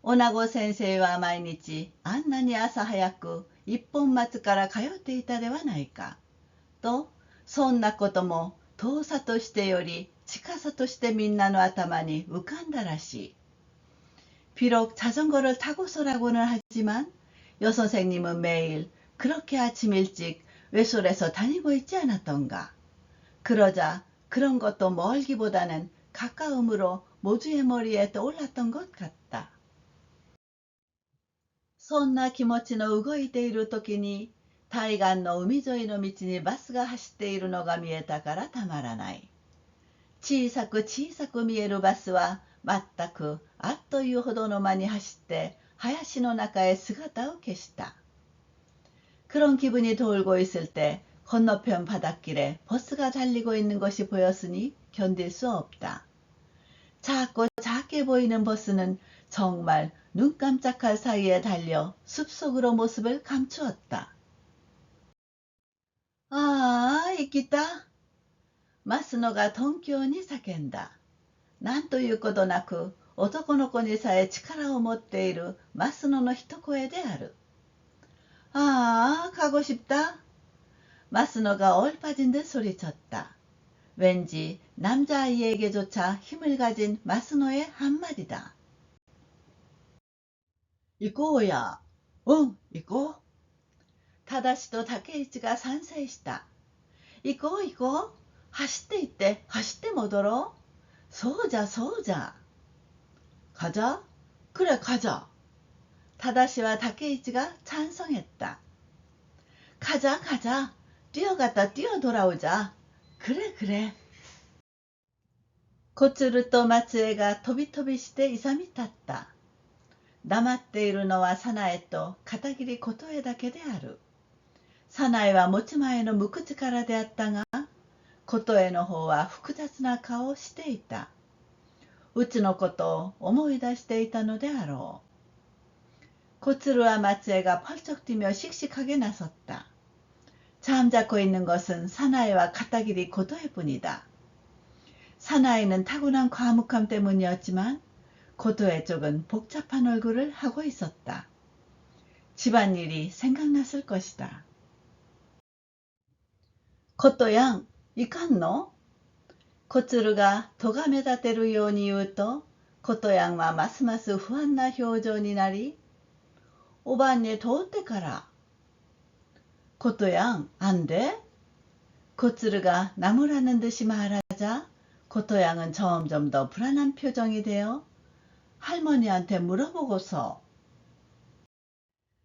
女子先生は毎日あんなに朝早く一本松から通っていたではないか。と、そんなことも遠さとしてより近さとしてみんなの頭に浮かんだらしい。 비록 자전거를 타고서라고는 하지만 여선생님은 매일 그렇게 아침 일찍 외솔에서 다니고 있지 않았던가. 그러자 그런 것도 멀기보다는 가까움으로 모두의 머리에 떠올랐던 것 같다. そんな気持ちの動いている時に対岸の海沿いの道にバスが走っているのが見えたからたまらない。小さく小さく見えるバスは全くあっというほどの間に走って林の中へ姿を消した。 그런 기분이 돌고 있을 때 건너편 바닷길에 버스가 달리고 있는 것이 보였으니 견딜 수 없다. 작고 작게 보이는 버스는 정말 눈 깜짝할 사이에 달려 숲속으로 모습을 감추었다.ああ、生きた。マスノが頓強に叫んだ。なんということなく、男の子にさえ力を持っているマスノの一声である。ああ、가고 싶다。マスノが얼빠진 듯 소리쳤다. 왠지 남자아이에게조차 힘을 가진 마스노의 한마디다. 이거야. 응, 이거? 타다시도 다케이치가 산세이시다. 이거? 走って못 얼어? 소자. 가자? 그래, 가자. 타다시와 다케이치가 찬성했다. 가자. 뛰어갔다 뛰어 돌아오자. 그래. コツルと松江が飛び飛びして勇み立った。黙っているのはサナエと片桐琴枝だけである。サナエは持ち前の無口からであったが、琴枝の方は複雑な顔をしていた。うちのことを思い出していたのであろう。コツルは松江が펄쩍 뛰며 씩씩하게 나섰다. 잠자코 있는 것은 사나이와 가타길이 고도해뿐이다. 사나이는 타고난 과묵함 때문이었지만 고도해 쪽은 복잡한 얼굴을 하고 있었다. 집안일이 생각났을 것이다. 고토양, 이칸노? 코츠루가 도가메다테루ように言うと、琴やんはますます不安な表情になり、おばんに通ってから。琴やん、안 돼? 코츠루가 나무라는 듯이 말하자 고토양은 점점 더 불안한 표정이 되어 할머니한테 물어보고서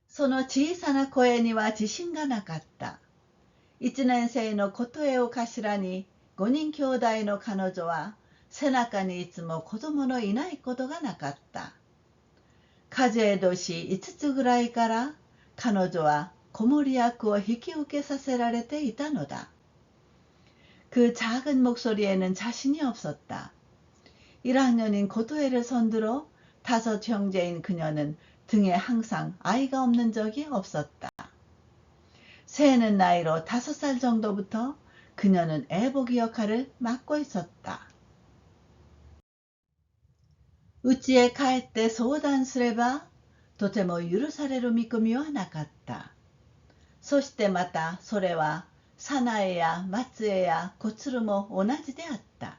その小さな声には自信がなかった。1年生の琴枝を頭に5人兄弟の彼女は背中にいつも子供のいないことがなかった。数え年5つぐらいから彼女は子守役を引き受けさせられていたのだ。그 작은 목소리에는 자신이 없었다. 1학년인 고토에를 선두로 5 형제인 그녀는 등에 항상 아이가 없는 적이 없었다. 세는 나이로 5살 정도부터 그녀는 애보기 역할을 맡고 있었다. 家へ帰って相談すればとても許される見込みはなかった。そしてまたそれはサナエや松江やコツルも同じであった。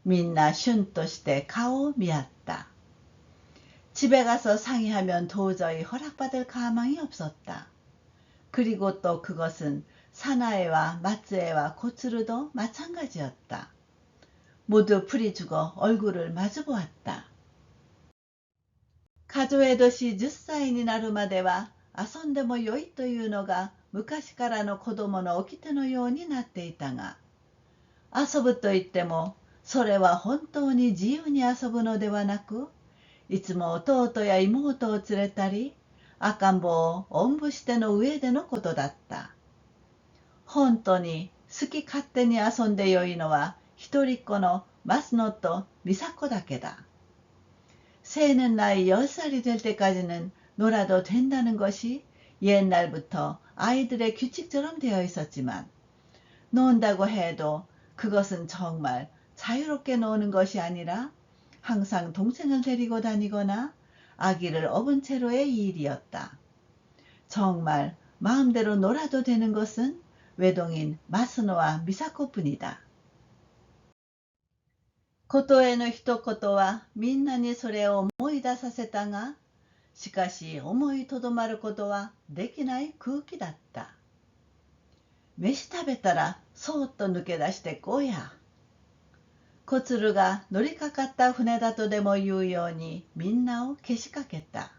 みんなシュンとして顔を見合った。집에 가서 상의하면 도저히 허락받을 가망이 없었다. 그리고 또 그것은 사나에와 마츠에와 고츠르도 마찬가지였다. 모두 풀이 죽어 얼굴을 마주보았다. 가조의 도시 10歳になるまでは遊んでもよいというのが昔からの子供の掟のようになっていたが、遊ぶといってもそれは本当に自由に遊ぶのではなく、いつも弟や妹を連れたり、赤ん坊をおんぶしての上でのことだった。本当に好き勝手に遊んでよいのは一人っ子のマスノとミサコだけだ。새는 나이 10살이 될 때까지는 놀아도 된다는 것이 옛날부터 아이들의 규칙처럼 되어 있었지만, 논다고 해도 그것은 정말 자유롭게 노는 것이 아니라 항상 동생을 데리고 다니거나 아기를 업은 채로의 일이었다. 정말 마음대로 놀아도 되는 것은 외동인 마스노와 미사코뿐이다. 琴枝の一言はみんなにそれを思い出させたが、しかし思いとどまることはできない空気だった。飯食べたらそーっと抜け出してこうや。コツルが乗りかかった船だとでも言うようにみんなをけしかけた。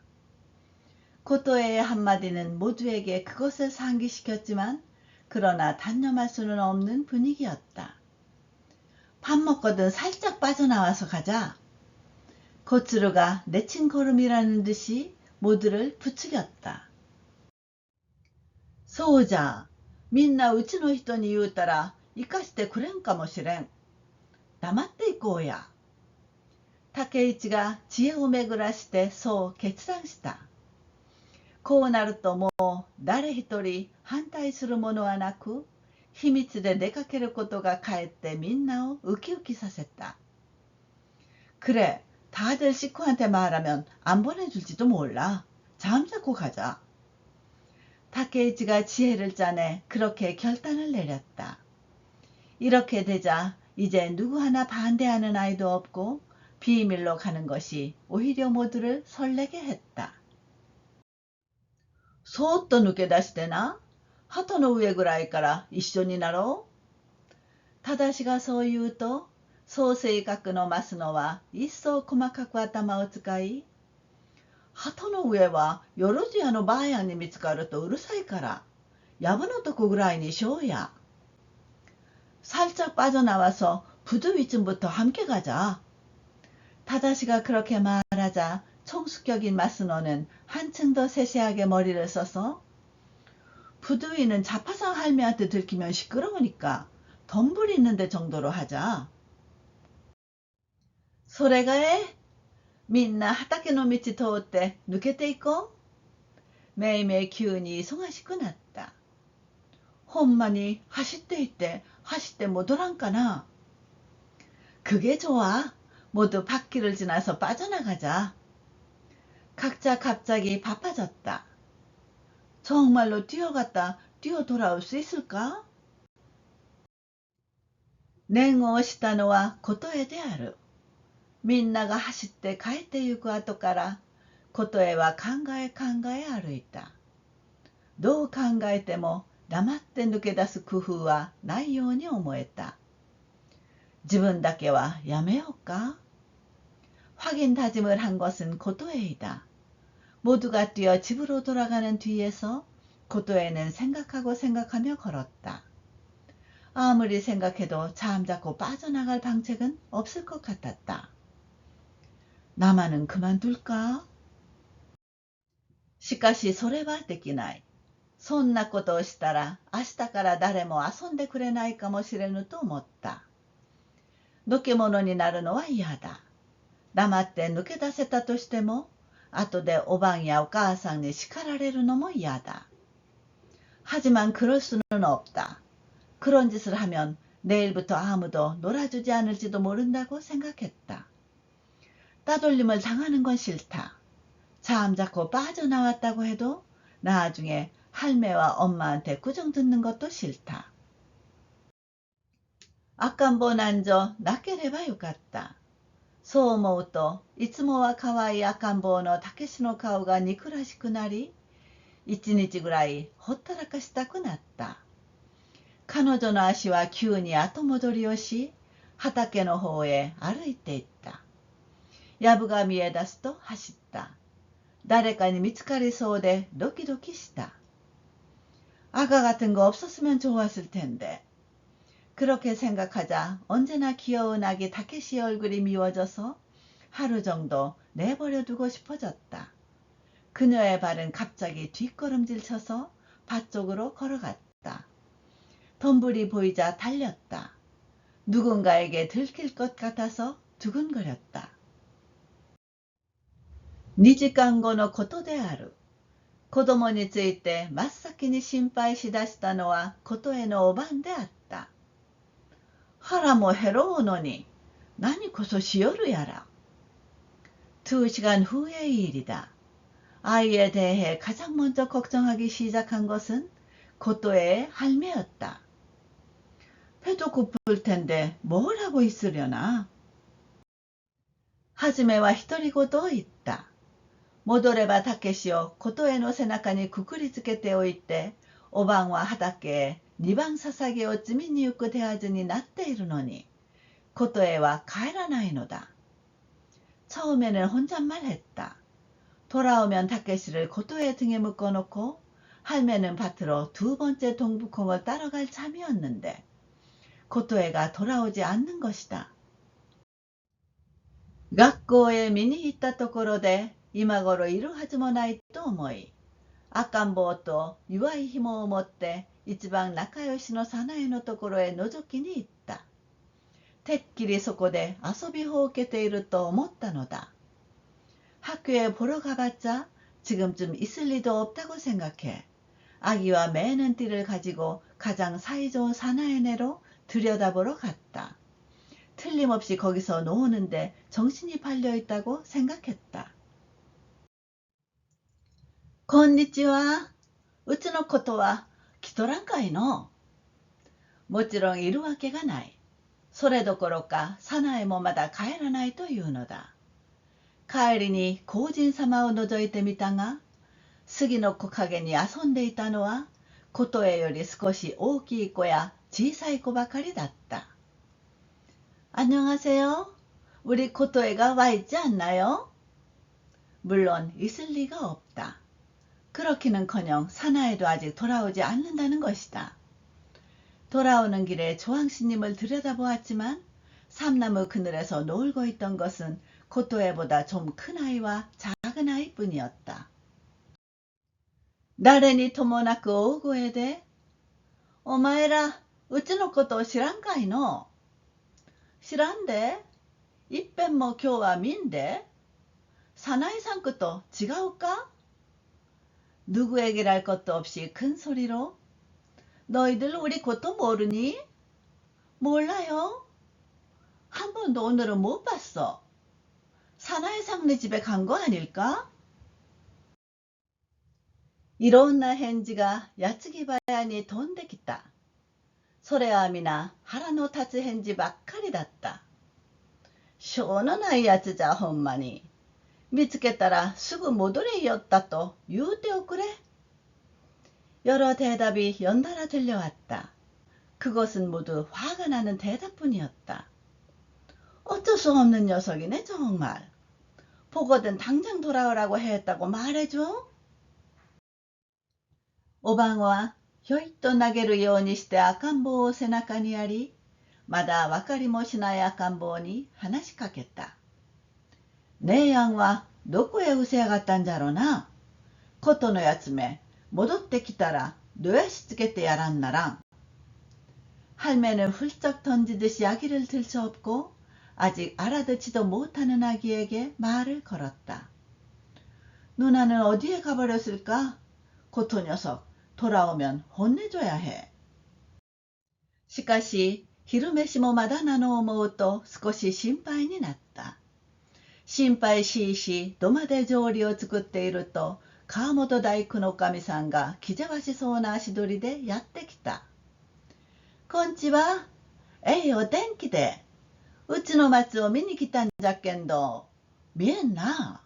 琴枝한마디는 모두에게 그것을 상기시켰지만 그러나 단념할 수는 없는 분위기였다. 밥 먹거든 살짝 빠져나와서 가자. 고츠루가 내친 걸음이라는 듯이 모두를 부추겼다. そうじゃ。みんなうちの人に言うたら生かしてくれんかもしれん。黙っていこうや。竹市が知恵を巡らしてそう決断した。こうなるともう誰一人反対する者はなく、秘密で出かけることがかえってみんなをウキウキさせた。그래, 다들 식구한테 말하면 안 보내줄지도 몰라. 잠자코 가자. 타케이치가 지혜를 짜내 그렇게 결단을 내렸다. 이렇게 되자 이제 누구 하나 반대하는 아이도 없고 비밀로 가는 것이 오히려 모두를 설레게 했다. そーっと抜け出してな。鳩の上ぐらいから一緒になろう。ただしがそう言うと、そう性格の増野は一層細かく頭を使い、鳩の上はよろずやのばあやんに見つかるとうるさいから、やぶのとこぐらいにしようや。살짝 빠져나와서 부두 위층부터 함께 가자. 타다시가 그렇게 말하자 총수격인 마스노는 한층 더 세세하게 머리를 써서 부두 위는 자파상 할매한테 들키면 시끄러우니까 덤불 있는 데 정도로 하자. それがえみんな畑の道通って抜けていこう。めいめい急に忙しくなった。ほんまに走っていって走って戻らんかな。그게 좋아. 모두 바퀴를 지나서 빠져나가자. 각자 갑자기 바빠졌다. 정말로 뛰어갔다 뛰어 돌아올 수 있을까? 냉오したのは琴恵である。みんなが走って帰ってゆく後から琴恵は考え歩いた。どう考えても黙って抜け出す工夫はないように思えた。自分だけはやめようか。확인 다짐을 한 것은 고토에이다. 모두가 뛰어 집으로 돌아가는 뒤에서 고토에는 생각하며 걸었다. 아무리 생각해도 잠자코 빠져나갈 방책은 없을 것 같았다. 나만은 그만둘까? しかしそれはできない。そんなことをしたら明日から誰も遊んでくれないかもしれぬと思った。のけ者になるのは嫌だ。黙って抜け出せたとしても、後でおばんやお母さんに叱られるのも嫌だ。하지만 그럴 수는 없다. 그런 짓을 하면 내일부터 아무도 놀아주지 않을지도 모른다고 생각했다. 따돌림을 당하는 건 싫다. 잠자코 빠져나왔다고 해도 나중에 할매와 엄마한테 꾸중 듣는 것도 싫다. 아까보 난저 낫게 해봐よかった。そう思うと、いつもは可愛い赤ん坊のたけしの顔が憎らしくなり、一日ぐらいほったらかしたくなった。彼女の足は急に後戻りをし、畑の方へ歩いていった。藪が見え出すと走った。誰かに見つかりそうでドキドキした。아가 같은 거 없었으면 좋았을 텐데. 그렇게 생각하자 언제나 귀여운 아기 타케시 얼굴이 미워져서 하루 정도 내버려 두고 싶어졌다. 그녀의 발은 갑자기 뒷걸음질 쳐서 밭 쪽으로 걸어갔다. 덤불이 보이자 달렸다. 누군가에게 들킬 것 같아서 두근거렸다. 2時間後のことである。子供について真っ先に心配しだしたのは琴恵のおばんであった。腹も減ろうのに何こそしよるやら。2시간 후의 일이다. 아이에 대해 가장 먼저 걱정하기 시작한 것은 고토의 할매였다. 배도 고플 텐데 뭘 하고 있으려나. 하즈메와 히토리고도 있다. 戻ればたけしを琴恵の背中にくくりつけておいて、おばんは畑へ二番ささげを摘みに行く手はずになっているのに、琴恵は帰らないのだ。처음에는 혼잣말 했다. 돌아오면 타케시를 고토의 등에 묶어놓고 할매는 밭으로 두 번째 동북콩을 따라갈 참이었는데 고토에가 돌아오지 않는 것이다. 学校へ見に行ったところで今頃いるはずもないと思い、赤ん坊と弱い紐を持って一番仲良しの早苗のところへ覗きに行った。てっきりそこで遊びほうけていると思ったのだ。학교에 보러 가봤자 지금쯤 있을 리도 없다고 생각해. 아기와 매는 띠를 가지고 가장 사이좋은 사나이네로 들여다보러 갔다. 틀림없이 거기서 노는데 정신이 팔려있다고 생각했다. こんにちは。うちのことは来とらんかいの。もちろんいるわけがない。それどころか、早苗もまだ帰らないというのだ。帰りに皇人様を覗いてみたが、杉の木陰に遊んでいたのは、琴恵より少し大きい子や小さい子ばかりだった。안녕하세요。우리琴恵が와 있지 않나요？물론 있을 리가 없다. 그렇기는커녕 사나이도 아직 돌아오지 않는다는 것이다. 돌아오는 길에 조항씨님을 들여다보았지만 삼나무 그늘에서 놀고 있던 것은琴恵보다 좀 큰 아이와 작은 아이뿐이었다.誰にともなく大声で、お前ら、うちのことを知らんかいの。知らんで。いっぺんも今日は見んで。사나이さん그と違うか。누구에게랄 것도 없이 큰 소리로, 너희들 우리 것도 모르니? 몰라요. 한 번도 오늘은 못 봤어. 사나이 상네 집에 간 거 아닐까? いろんな返事が矢継ぎ早に飛んできた。それは皆腹の立つ返事ばっかりだった。しょうのないやつじゃほんまに。見つけたらすぐ戻れよったと言うておくれ。여러 대답이 연달아 들려왔다. 그것은 모두 화가 나는 대답뿐이었다. 어쩔 수 없는 녀석이네 정말. 보거든 당장 돌아오라고 했다고 말해줘. おばんはひょいっと投げるようにして赤ん坊を背中にやり、まだ分かりもしない赤ん坊に話しかけた。ねえやんはどこへ失せやがったんじゃろな。ことのやつめ、戻ってきたらどやしつけてやらんならん。할매는 훌쩍 던지듯이 아기를 들쳐업고 아직 알아듣지도 못하는 아기에게 말을 걸었다. 누나는 어디에 가버렸을까? 고토 녀석, 돌아오면 혼내줘야 해. しかし、昼飯もまだなのを思うと少し心配になった。心配しいし、土間で料理を作っていると、川本大工のおかみさんが気ぜわしそうな足取りでやってきた。こんちは。えいお天気で。うちの松を見に来たんじゃけんど、見えんな。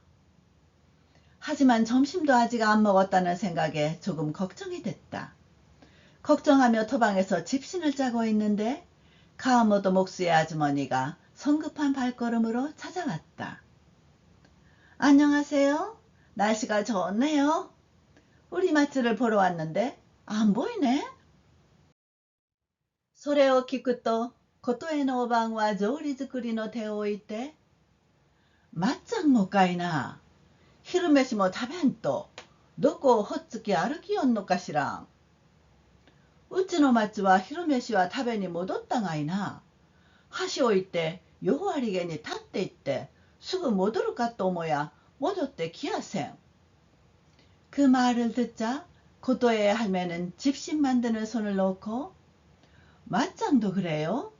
하지만 점심도 아직 안 먹었다는 생각에 조금 걱정이 됐다. 걱정하며 토방에서 집신을 짜고 있는데 가모도 목수의 아주머니가 성급한 발걸음으로 찾아왔다. 안녕하세요. 날씨가 좋네요. 우리 마트를 보러 왔는데 안 보이네. それを聞くと琴恵のおばんは草履作りの手を置いて、まっちゃんもかいな。昼飯も食べんと、どこをほっつき歩きよんのかしらん。うちの町は昼飯は食べに戻ったがいな。箸置いて、よわりげに立っていって、すぐ戻るかと思や、戻ってきやせん。그 말을 듣자 고도의 할매는 집신 만드는 손을 놓고, 맞짱도 그래요?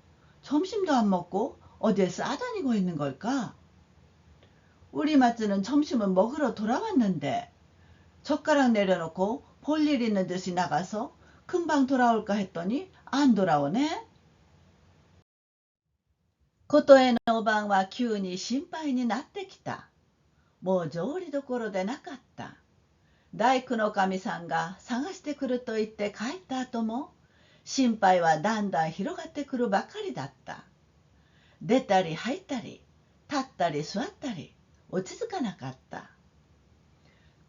점심도 안 먹고 어디에 싸다니고 있는 걸까? 우리 마트는 점심은 먹으러 돌아왔는데 젓가락 내려놓고 볼일 있는 듯이 나가서 금방 돌아올까 했더니 안 돌아오네. 琴恵のおばんは急に心配になってきた。もう調理どころでなかった。大工のおかみさんが探してくると言って帰った後も心配はだんだん広がってくるばかりだった。出たり入ったり、立ったり座ったり、落ち着かなかった。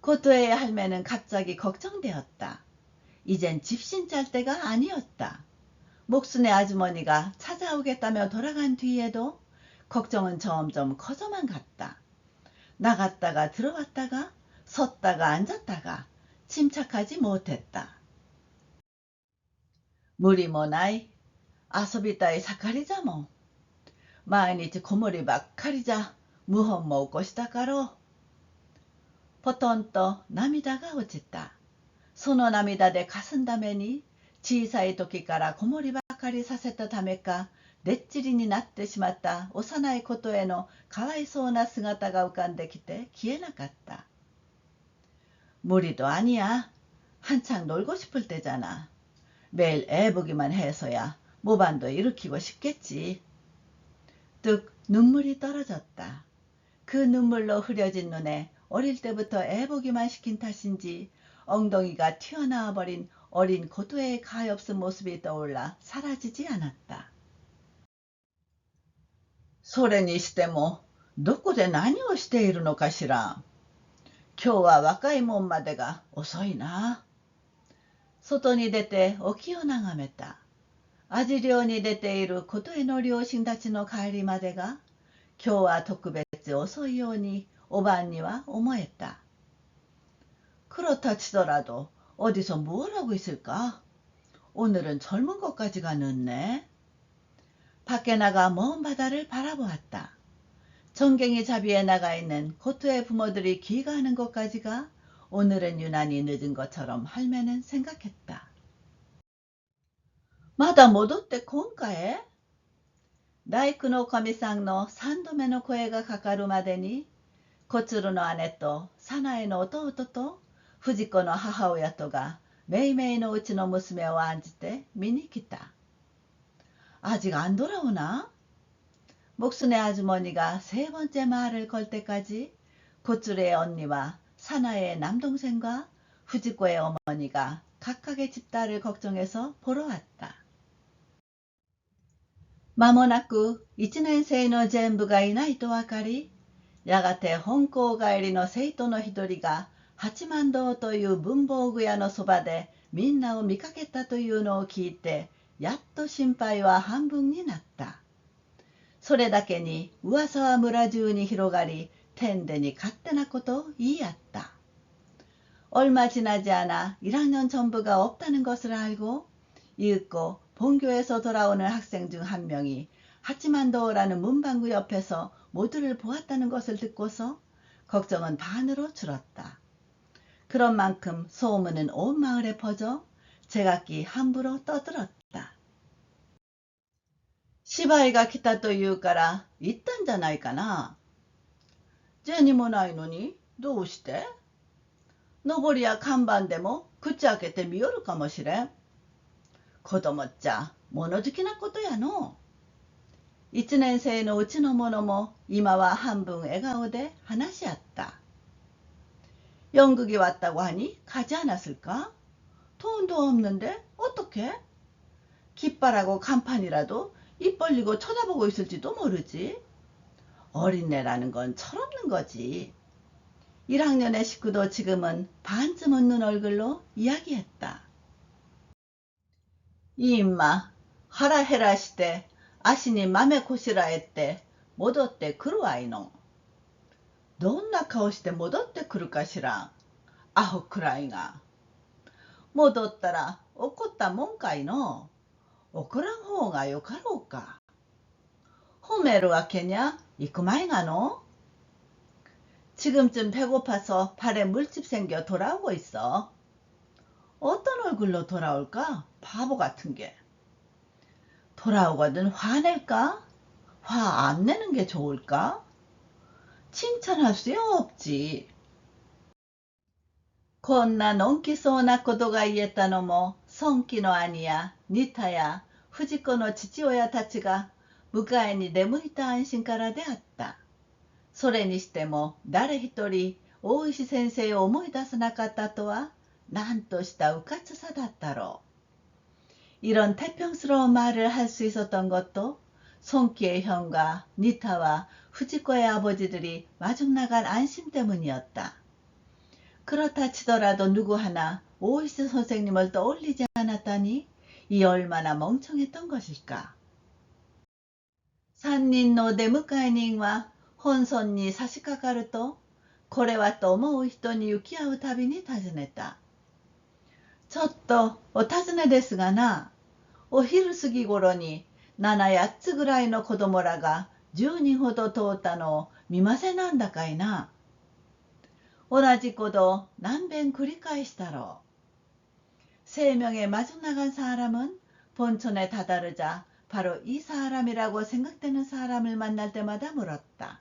고토의 할매는 갑자기 걱정되었다. 이젠 집신 짤 때가 아니었다. 목순의 아주머니가 찾아오겠다며 돌아간 뒤에도 걱정은 점점 커져만 갔다. 나갔다가 들어왔다가 섰다가 앉았다가 침착하지 못했다. 무리もない。遊びたい盛りじゃもん。毎日子守ばっかりじゃ謀反も起こしたかろう。ポトンと涙が落ちた。その涙でかすんだ目に、小さい時から子守ばかりさせたためか、でっちりになってしまった幼いことへのかわいそうな姿が浮かんできて消えなかった。무리도 아니야. 한창 놀고 싶을 때잖아. 매일 애 보기만 해서야 모반도 일으키고 싶겠지. 뚝 눈물이 떨어졌다. 그 눈물로 흐려진 눈에 어릴 때부터 애 보기만 시킨 탓인지 엉덩이가 튀어나와 버린 어린 고도의 가엾은 모습이 떠올라 사라지지 않았다. それにしても、どこで何をしているのかしら。今日は若いもんまでが遅いな。外に出て沖を眺めた。アジ漁に出ている琴江の両親たちの帰りまでが、今日は特別遅いようにおばんには思えた。그렇다치더라도 어디서 뭘 하고 있을까? 오늘은 젊은 것까지가 늦네. 밖에 나가 먼 바다를 바라보았다. 전갱이 잡이에 나가 있는 고토의 부모들이 귀가하는 것까지가 오늘은 유난히 늦은 것처럼 할매는 생각했다. まだ戻ってこんかえ？大工のかみさんの3度目の声がかかるまでに、小鶴の姉と早苗の弟と藤子の母親とがめいめいのうちの娘を案じて見に来た。아직 안 돌아오나? 목순의 아주머니가 세 번째 말을 걸 때까지 고줄의 언니와 사나이의 남동생과 후지코의 어머니가 각각의 집딸을 걱정해서 보러 왔다. 間もなく一年生の全部がいないと分かり、やがて本校帰りの生徒の一人が八幡堂という文房具屋のそばでみんなを見かけたというのを聞いて、やっと心配は半分になった。それだけに噂は村中に広がり、天でに勝手なことを言い合った。얼마 지나지 않아 1학년 전부가 없다는 것을 알고 읽고 본교에서 돌아오는 학생 중 한 명이 하치만도라는 문방구 옆에서 모두를 보았다는 것을 듣고서 걱정은 반으로 줄었다. 그런 만큼 소문은 온 마을에 퍼져 제각기 함부로 떠들었다. 芝居が来たというから行ったんじゃないかな。銭もないのにどうして？上りや看板でも口開けて見よるかもしれん。子供っちゃ物好きなことやの。一年生のうちの者も今は半分笑顔で話し合った。연극이 왔다고 하니 가지 않았을까? 돈도 없는데 어떻게? 깃발하고 간판이라도 입 벌리고 쳐다보고 있을지도 모르지. 어린애라는 건 철없는 거지. 1학년의 식구도 지금은 반쯤 웃는 얼굴로 이야기했다. 이 임마, 하라 해라 시대 아시니 맘에 고시라 했대. 못ってくるわいの。どんな顔して戻ってくるかしら。アホくらいが。戻ったら怒ったもんかいの。怒らん方がよかろうか。褒めるわけにゃいくまいがの。지금쯤 배고파서 발에 물집 생겨 돌아오고 있어. 어떤 얼굴로 돌아올까? 바보 같은 게. 돌아오거든 화낼까? 화 안 내는 게 좋을까? 칭찬할 수야 없지. こんなのんきそうなことが言えたのも、孫気の兄やニタや藤子の父親たちが迎えに出向いた安心からであった。それにしても誰一人大石先生を思い出さなかったとは、なんとしたうかつさだったろう。이런 태평스러운 말을 할 수 있었던 것도 손기의 형과 니타와 후지코의 아버지들이 마중 나간 안심 때문이었다. 그렇다 치더라도 누구 하나 오이시 선생님을 떠올리지 않았다니 이 얼마나 멍청했던 것일까. 3人の出迎え人は本村に差し掛かると、これはと思う人に行き合うたびに尋ねた。ちょっとお尋ねですがな、お昼過ぎ頃に7、8つぐらいの子供らが10人ほど通ったのを見ませなんだかいな。同じことを何遍繰り返したろう. 3명의 마중 나간 사람은 본촌에 다다르자 바로 이 사람이라고 생각되는 사람을 만날 때마다 물었다.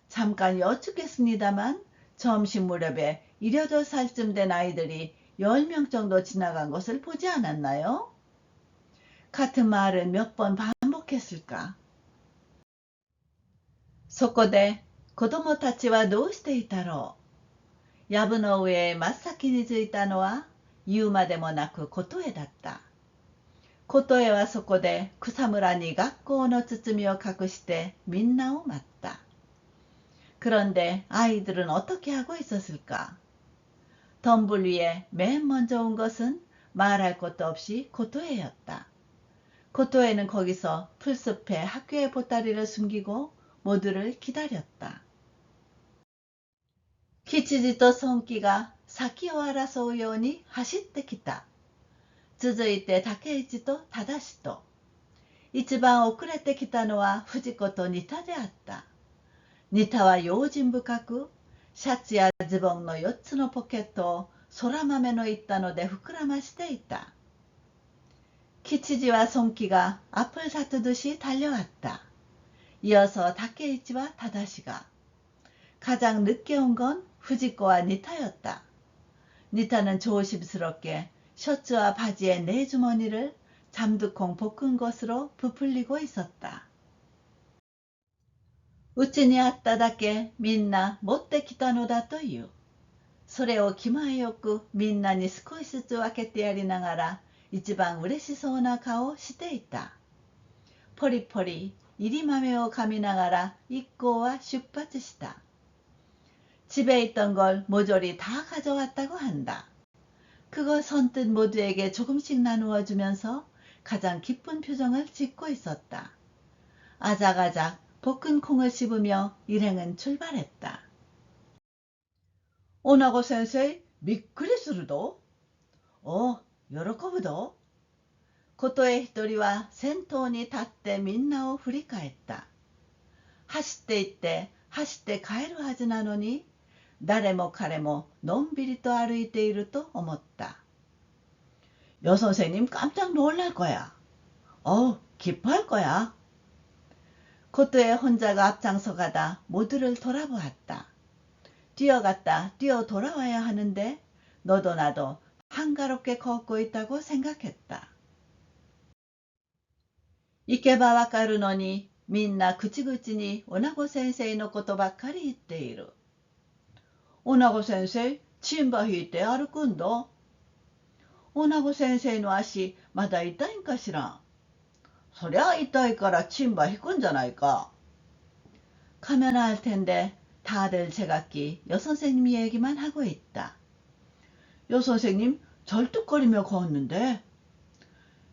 잠깐 여쭙겠습니다만 점심 무렵에 7살쯤 된 아이들이 10명 정도 지나간 것을 보지 않았나요? 같은 말을 몇 번 반복했을까? そこで子供たちはどうしていたろう。藪の上へ真っ先に着いたのは言うまでもなく琴恵だった。琴恵はそこで草むらに学校の包みを隠してみんなを待った。그런데 아이들은 어떻게 하고 있었을까? 덤불 위에 맨 먼저 온 것은 말할 것도 없이 고토에였다. 고토에는 거기서 풀숲에 학교의 보따리를 숨기고 모두를 기다렸다. 기치지と孫気が先を争うように走ってきた。続いて竹市と忠と。一番遅れてきたのは藤子と新田であった。新田は用心深く、シャツやズボンの4つのポケットを空豆の言ったので膨らましていた。吉次は孫気が앞을 다투듯이 달려왔다. 이어서 다케이치와 다다시가. 가장 늦게 온 건 후지코와 니타였다. 니타는 조심스럽게 셔츠와 바지의 네 주머니를 잠두콩 볶은 것으로 부풀리고 있었다. うちにあっただけみんな持ってきたのだという。それを気前よくみんなに少しずつ分けてやりながら一番嬉しそうな顔をしていた。ポリポリ入り豆を噛みながら一行は出発した。집에 있던 걸 모조리 다 가져왔다고 한다. 그걸 선뜻 모두에게 조금씩 나누어 주면서 가장 기쁜 표정을 짓고 있었다. 아작아작 볶은 콩을 씹으며 일행은 출발했다. 오나고先生, びっくりするど. 喜ぶど. 고토의一人は先頭に立ってみんなを振り返った。走って行って走って帰るはずなのに、誰も彼ものんびりと歩いていると思った。여 선생님 깜짝 놀랄 거야. 기뻐할 거야. 고토의 혼자가 앞장서 가다 모두를 돌아보았다. 뛰어갔다 뛰어 돌아와야 하는데 너도 나도 한가롭게 걷고 있다고 생각했다. 行けばわかるのにみんな口々にオナゴ先生のことばっかり言っている。オナゴ先生、チンバ引いて歩くんだ。オナゴ先生の足まだ痛いんかしら。そりゃ痛いからチンバ引くんじゃないか。가면은 할 텐데 다들 제각기 여선생님 얘기만 하고 있다. 여선생님 절뚝거리며 걷는데.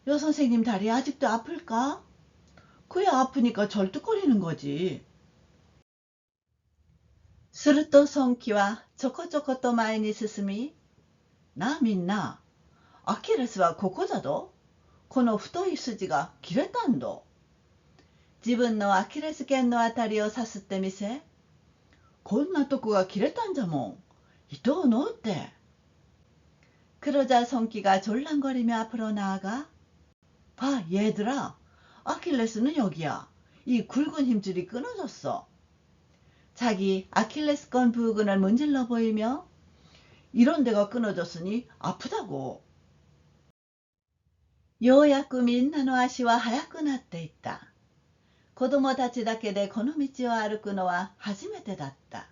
여선생님 다리 아직도 아플까? 그야 아프니까 절뚝거리는 거지. すると孫気はちょこちょこと前に進み、なあみんな、アキレスはここだぞ。この太い筋が切れたんだ。自分のアキレス腱のあたりをさすってみせ。こんなとこが切れたんじゃもん。糸を넣って。그러자 손기가 졸랑거리며 앞으로 나아가 봐 얘들아 아킬레스는 여기야. 이 굵은 힘줄이 끊어졌어. 자기 아킬레스건 부근을 문질러 보이며 이런 데가 끊어졌으니 아프다고. ようやくみんなの足は速くなっていった。子供たちだけでこの道を歩くのは初めてだった。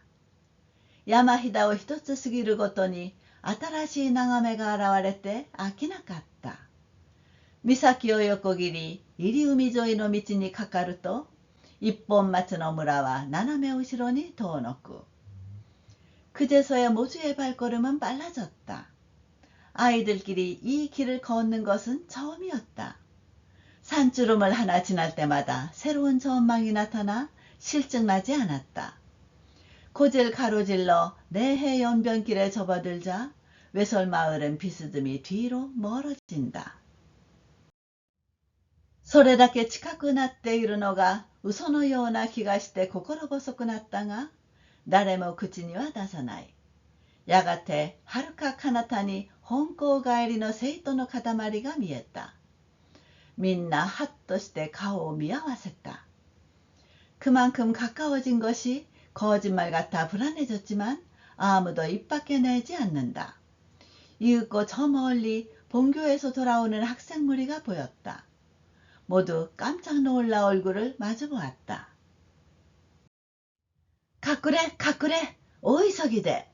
山ひだを一つ過ぎるごとに新しい眺めが現れて飽きなかった。岬を横切り入海沿いの道にかかると一本松の村は斜め後ろに遠のく。그제서야 모두의 발걸음은 빨라졌다. 아이들끼리 이 길을 걷는 것은 처음이었다. 산주름을 하나 지날 때마다 새로운 전망이 나타나 실증나지 않았다. 고질 가로질러 내해 연변길에 접어들자 외솔마을은 비스듬히 뒤로 멀어진다. それだけ近くなっているのが嘘のような気がして心細くなったが、誰も口には出さない。やがてはるか彼方に本校帰りの生徒の塊が見えた。みんなハッとして顔を見合わせた。그만큼 가까워진 것이 거짓말 같아 불안해졌지만 아무도 입 밖에 내지 않는다. 이윽고 저 멀리 본교에서 돌아오는 학생 무리가 보였다. 모두 깜짝 놀라 얼굴을 마주보았다. 가꾸레 가꾸레 오이석이대.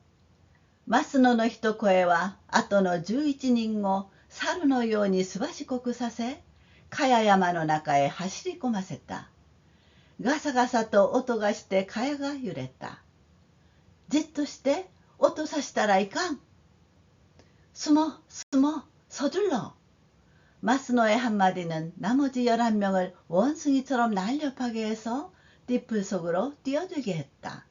마스노의一声は後の11人を猿のようにすばしこくさせ、かや山の中へ走り込ませた。ガサガサと音がしてかやが揺れた。じっとして音さしたらいかん。숨어 숨어 서둘러. 마스노의 한마디는 나머지 11명을 원숭이처럼 날렵하게 해서 띠풀 속으로 뛰어들게 했다.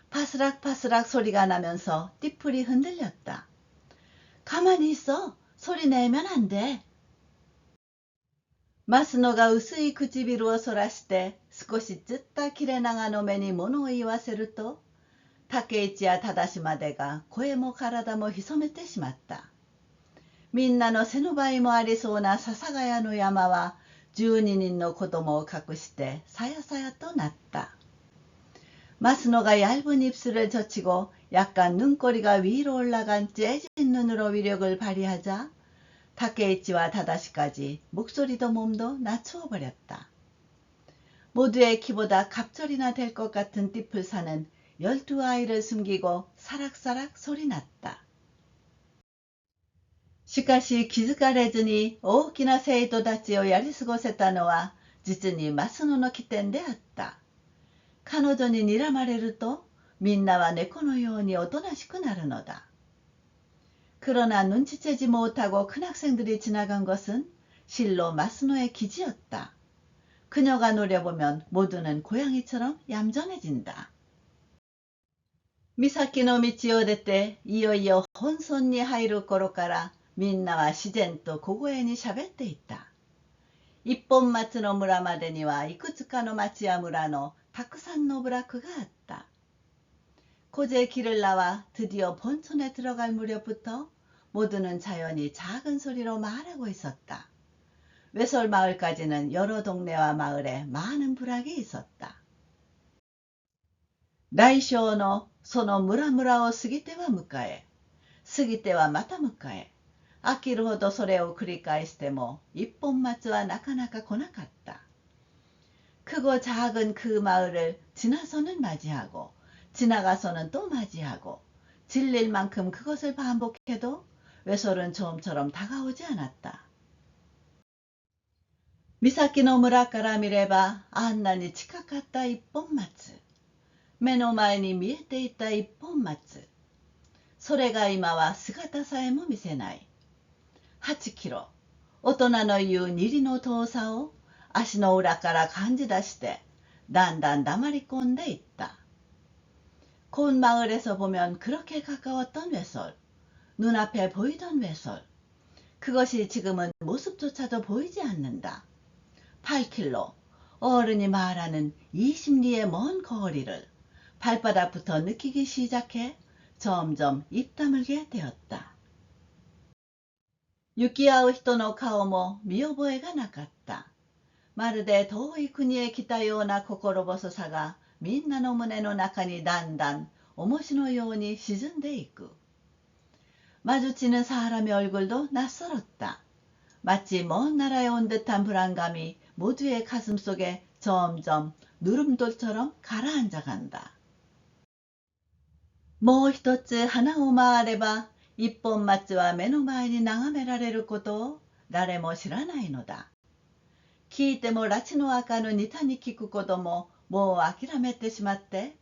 파스락파스락 소리가 나면서 띠풀이 흔들렸다. 가만히 있어. 소리 내면 안 돼. 마스노가 으스이唇をそらして少しつった切れ長の目に物を言わせると、竹市や忠までが声も体も潜めてしまった。みんなの背の倍もありそうな笹ヶ谷の山は12人の子供を隠してさやさやとなった。마스노가 얇은 입술을 젖히고 약간 눈꼬리가 위로 올라간 째진 눈으로 위력을 발휘하자 타케이치와 다다시까지 목소리도 몸도 낮추어 버렸다. 모두의 키보다 갑절이나 될 것 같은 띠풀사는 12아이를 숨기고 사락사락 소리났다. しかし気づかれずに大きな生徒たちをやり過ごせたのは実にマスノの起点であった。彼女に睨まれるとみんなは猫のようにおとなしくなるのだ。그러나 눈치채지 못하고 큰 학생들이 지나간 것은 실로 마스노의 기지였다. 그녀가 노려보면 모두는 고양이처럼 얌전해진다. 미사키の道を出ていよいよ本村に入る頃からみんなは自然と小声にしゃべっていた。一本松の村までにはいくつかの町や村のたくさんの部落があった。고제 길을 나와 드디어 본촌에 들어갈 무렵부터 모두는 자연히 작은 소리로 말하고 있었다. 외솔마을까지는 여러 동네와 마을에 많은 부락이 있었다. 大小のその村々を過ぎては迎え、過ぎてはまた迎え、飽きるほどそれを繰り返しても一本松はなかなか来なかった。크고 작은 그 마을을 지나서는 맞이하고 지나가서는 또 맞이하고 질릴 만큼 그것을 반복해도 외솔은 좀처럼 다가오지 않았다. 미사키의村から見ればあんなに近かった一本松。目の前に見えていた一本松。それが今は姿さえも見せない。8キロ。大人の言う2里の遠さを足の裏から感じ出してだんだん黙り込んでいった。곧 마을에서 보면 그렇게 가까웠던 외솔, 눈앞에 보이던 외솔, 그것이 지금은 모습조차도 보이지 않는다. 8킬로, 어른이 말하는 20리의 먼 거리를 발바닥부터 느끼기 시작해 점점 입 다물게 되었다. 行き合う人の顔も見覚えがなかった。まるで遠い国へ来たような心細さがみんなの胸の中にだんだん重しのように沈んでいく。마주치는 사람의 얼굴도 낯설었다. 마치 먼 나라에 온 듯한 불안감이 모두의 가슴 속에 점점 누름돌처럼 가라앉아간다. もう一つ花を回れば一本松は目の前に眺められることを誰も知らないのだ。聞いても拉致の明かぬ似たに聞くことももう諦めてしまって、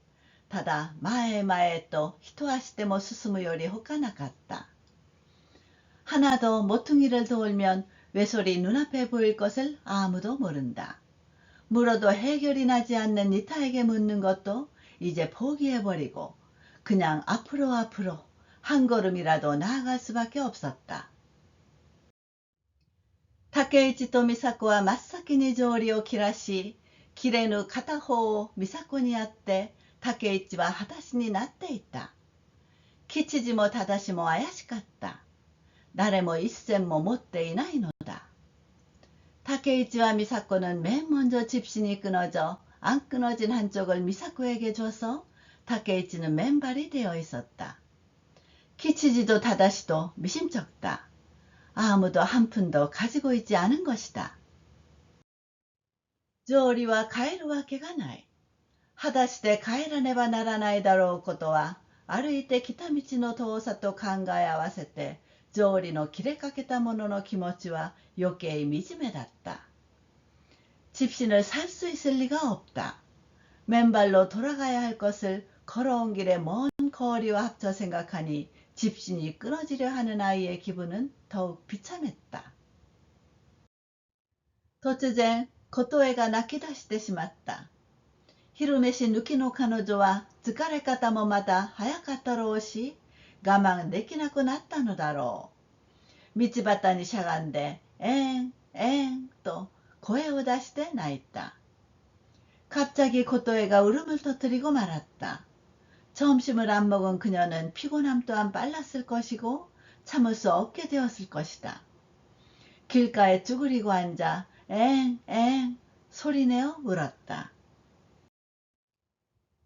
ただ前へ前へと一足でも進むよりほかなかった。하나도 모퉁이를 돌면 외솔이 눈앞에 보일 것을 아무도 모른다. 물어도 해결이 나지 않는 니타에게 묻는 것도 이제 포기해버리고 그냥 앞으로 한 걸음이라도 나아갈 수밖에 없었다. 타케이치と美佐子は真っ先に草履を切らし、切れぬ片方を美佐子にあって、竹市は裸足になっていた。吉次も忠志も怪しかった。誰も一銭も持っていないのだ。타케이치와 미사코는 맨 먼저 집신이 끊어져 안 끊어진 한쪽을 미사코에게 줘서 타케이치는 맨발이 되어 있었다. 키치지도 다다시도 미심쩍다. 아무도 한 푼도 가지고 있지 않은 것이다. 조리와 帰るわけがない。裸足で帰らねばならないだろうことは、歩いて来た道の遠さと考え合わせて、条理の切れかけた者の気持ちは余計惨めだった。집신을 살 수 있을 리가 없다. 맨발로 돌아가야 할 것을 걸어온 길의 먼 거리와 합쳐 생각하니 집신이 끊어지려 하는 아이의 기분은 더욱 비참했다. 突然、琴恵が泣き出してしまった。昼飯抜きの彼女は疲れ方もまた早かったろうし、我慢できなくなったのだろう。道端にしゃがんで、と声を出して泣いた。갑자기 고토에가 울음을 터뜨리고 말았다. 점심을 안 먹은 그녀는 피곤함 또한 빨랐을 것이고 참을 수 없게 되었을 것이다. 길가에 쭈그리고 앉아 소리내어 울었다.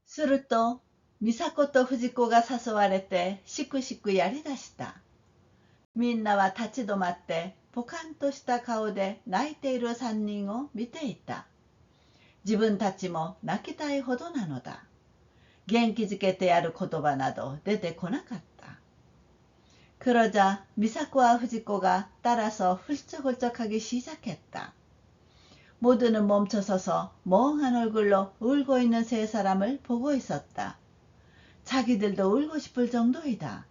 すると、美佐子と藤子が誘われてしくしくやりだした。みんなは立ち止まってポカンとした顔で泣いている三人を見ていた。自分たちも泣きたいほどなのだ。元気づけてやる言葉など出てこなかった。그러자 미사코와 후지코가 따라서 훌쩍훌쩍하기 시작했다. 모두는 멈춰서서 멍한 얼굴로 울고 있는 세 사람을 보고 있었다. 자기들도 울고 싶을 정도이다.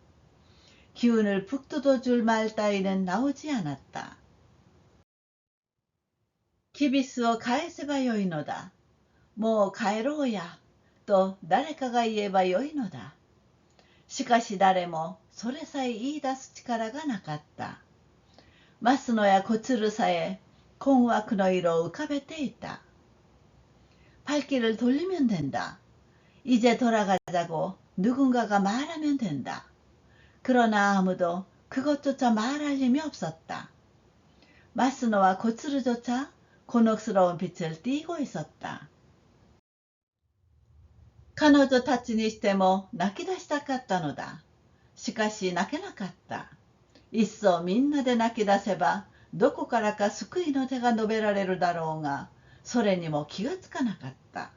기운을 북돋워줄 말 따위는 나오지 않았다. キビスを返せばよいのだ。もう帰ろうや、と誰かが言えばよいのだ。しかし誰もそれさえ言い出す力がなかった。増野や小鶴さえ困惑の色を浮かべていた。발길을 돌리면 된다. 이제 돌아가자고 누군가가 말하면 된다. 그러나 아무도 그것조차 말할 힘이 없었다. 마스노와 고츠르조차 곤혹스러운 빛을 띠고 있었다. 彼女たちにしても泣き出したかったのだ。しかし泣けなかった。いっそみんなで泣き出せば、どこからか救いの手が述べられるだろうが、それにも気がつかなかった。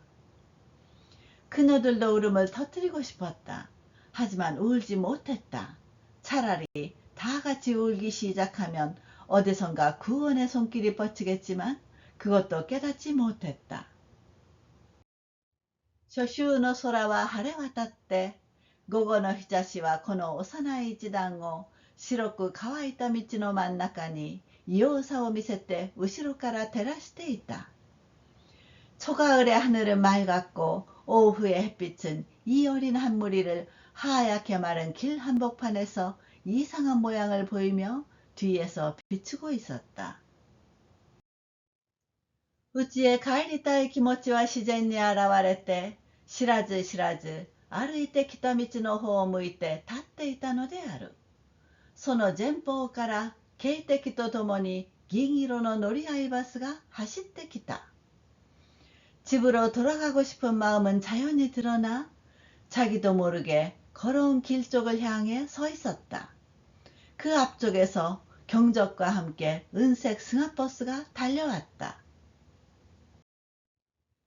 그녀들도 울음을 터뜨리고 싶었다. 하지만 울지 못했다. 차라리 다 같이 울기 시작하면 어디선가 구원의 손길이 뻗치겠지만 그것도 깨닫지 못했다. 初秋の空は晴れ渡って、午後の日差しはこの幼い一団を白く乾いた道の真ん中に異様さを見せて後ろから照らしていた。초가을의 하늘은 맑았고 오후의 햇빛은 이 어린 한 무리를 하얗게 마른 길 한복판에서 이상한 모양을 보이며 뒤에서 비추고 있었다. 家へ帰りたい気持ちは自然に現れて、知らず知らず歩いてきた道の方を向いて立っていたのである。その前方から警笛とともに銀色の乗り合いバスが走ってきた。집으로 돌아가고 싶은 마음은 자연히 드러나 자기도 모르게 걸어온 길 쪽을 향해 서 있었다. 그 앞쪽에서 경적과 함께 은색 승합버스가 달려왔다.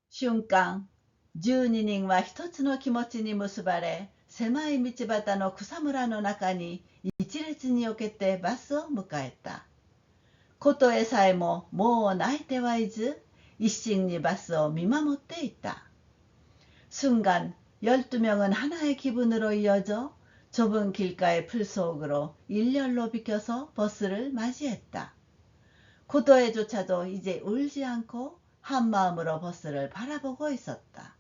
瞬間、12人は一つの気持ちに結ばれ、狭い道端の草むらの中に一列によけてバスを迎えた。琴恵さえももう泣いてはいず、一心にバスを見守っていた。순간 12명은 하나의 기분으로 이어져 좁은 길가의 풀 속으로 일렬로 비켜서 버스를 맞이했다. 고도애조차도 이제 울지 않고 한마음으로 버스를 바라보고 있었다.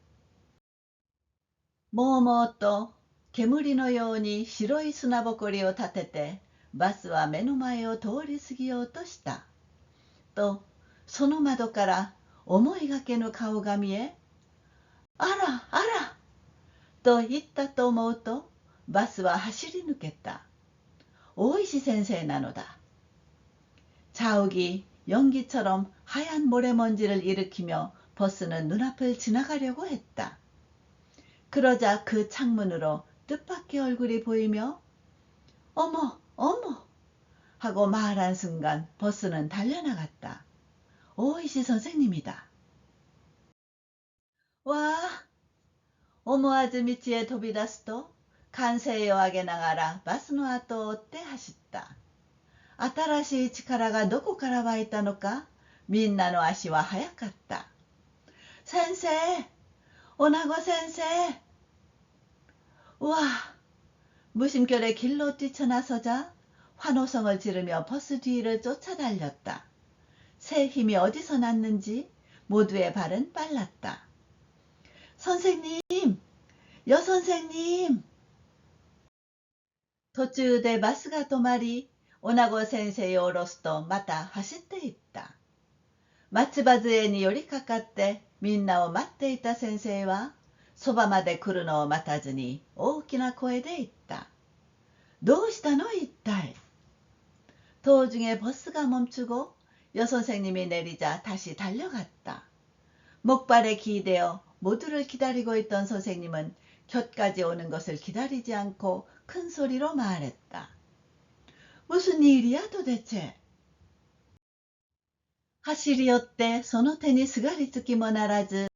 もうもうと煙のように白い砂ぼこりを立てて、バスは目の前を通り過ぎようとした。と、その窓から思いがけぬ顔が見え、あらあらと言ったと思うと、バスは走り抜けた。大石先生なのだ。자욱이 연기처럼 하얀 모래먼지를 일으키며 버스는 눈앞을 지나가려고 했다. 그러자 그 창문으로 뜻밖의 얼굴이 보이며 어머 어머 하고 말한 순간 버스는 달려나갔다. 오이시 선생님이다. 와, 오모아즈 미치에 도비다스도 간세에 요하게 나가라 바스노 아토 오떼 하셨다. 新しい力がどこから湧いたのか、みんなの足は速かった。先生、오나고先生。우와, 무심결에 길로 뛰쳐나서자 환호성을 지르며 버스 뒤를 쫓아달렸다. 새 힘이 어디서 났는지 모두의 발은 빨랐다. 선생님, 여선생님. 途中でバスが止まり、女子先生を降ろすとまた走っていった。松葉杖に寄りかかってみんなを待っていた先生は、そばまで来るのを待たずに大きな声で言った。どうしたの一体。도중에 버스가 멈추고 여선생님이 내리자 다시 달려갔다. 목발에 기대어 모두를 기다리고 있던 선생님은 곁까지 오는 것을 기다리지 않고 큰 소리로 말했다. 무슨 일이야 도대체. 走り寄ってその手にすがりつきもならず、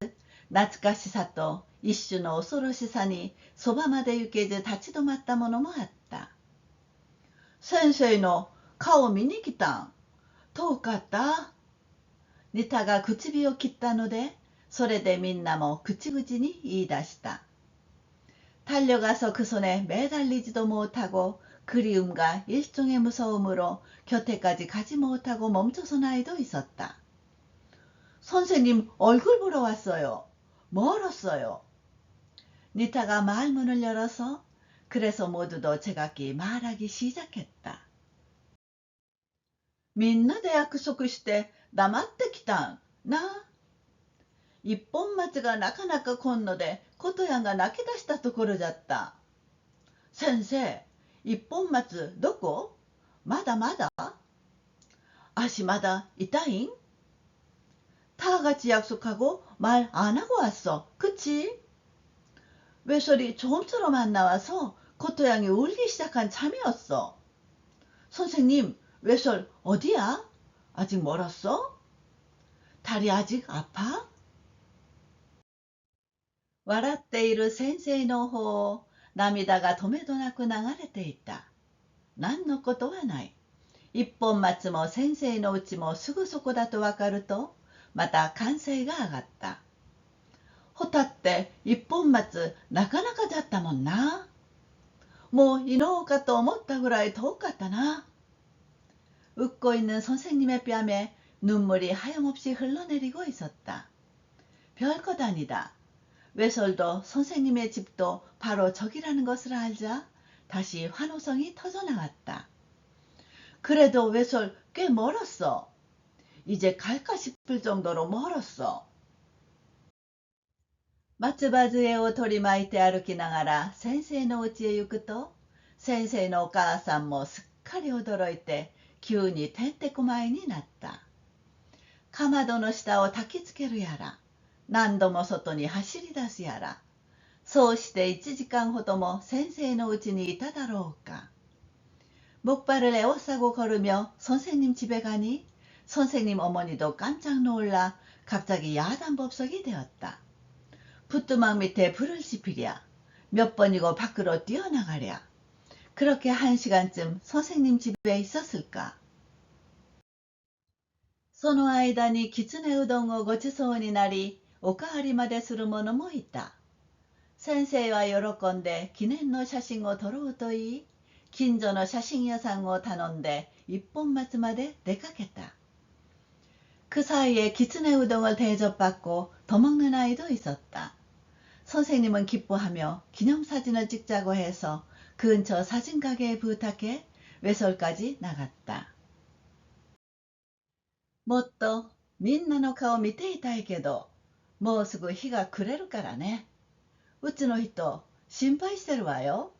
懐かしさと一種の恐ろしさにそばまで行けず立ち止まったものもあった。先生の顔見に来たん。遠かった。ニタが口火を切ったので、それでみんなも口々に言い出した。달려가서 그 손에 매달리지도 못하고 그리움과 일종의 무서움으로 곁에까지 가지 못하고 멈춰선 아이도 있었다. 선생님 얼굴 보러 왔어요. 멀었어요. 니타가 말문을 열어서 그래서 모두도 제각기 말하기 시작했다. みんなで約束して黙ってきたんな。一本松がなかなか来んので琴やんが泣き出したところじゃった。先生、一本松どこ？まだまだ？足まだ痛いん？다 같이 약속하고 말 안 하고 왔어. 그치? 외설이 좀처럼 안 나와서 코토양이 울기 시작한 참이었어. 선생님, 외설 어디야? 아직 멀었어? 다리 아직 아파? 笑っている先生の方を涙が止めどなく流れていた。何のことはない。一本松も先生のうちもすぐそこだとわかると、また歓声が上がった。ホタって一本松なかなかだったもんな。もういのうかと思ったぐらい遠かったな。웃고 있는 선생님의 뺨에 눈물이 하염없이 흘러내리고 있었다. 별것 아니다. 외솔도 선생님의 집도 바로 저기라는 것을 알자 다시 환호성이 터져나왔다. 그래도 외솔 꽤 멀었어. 이제 갈까 싶을 정도로 멀었어. 松葉杖を取り巻いて歩きながら先生の家へ行くと、先生のお母さんもすっかり驚いて急にてんてこまいになった。かまどの下を焚きつけるやら、何度も外に走り出すやら、そうして1時間ほども先生のうちにいただろうか。목발을 에워싸고 걸으며 선생님 집에 가니 선생님 어머니도 깜짝 놀라 갑자기 야단법석이 되었다. 붓두막 밑에 불을 지피랴. 몇 번이고 밖으로 뛰어나가랴. 그렇게 1시간쯤 선생님 집에 있었을까. その間にきつねうどんをごちそうになり、おかわりまでする者もいた。先生は喜んで記念の写真を撮ろうと言い、近所の写真屋さんを頼んで一本松まで出かけた。그 사이에 기츠네 우동을 대접받고 더 먹는 아이도 있었다. 선생님은 기뻐하며 기념사진을 찍자고 해서 근처 사진가게에 부탁해 외솔까지 나갔다. もっとみんなの顔見ていたいけど、もうすぐ日が暮れるからね。うちの人、心配してるわよ。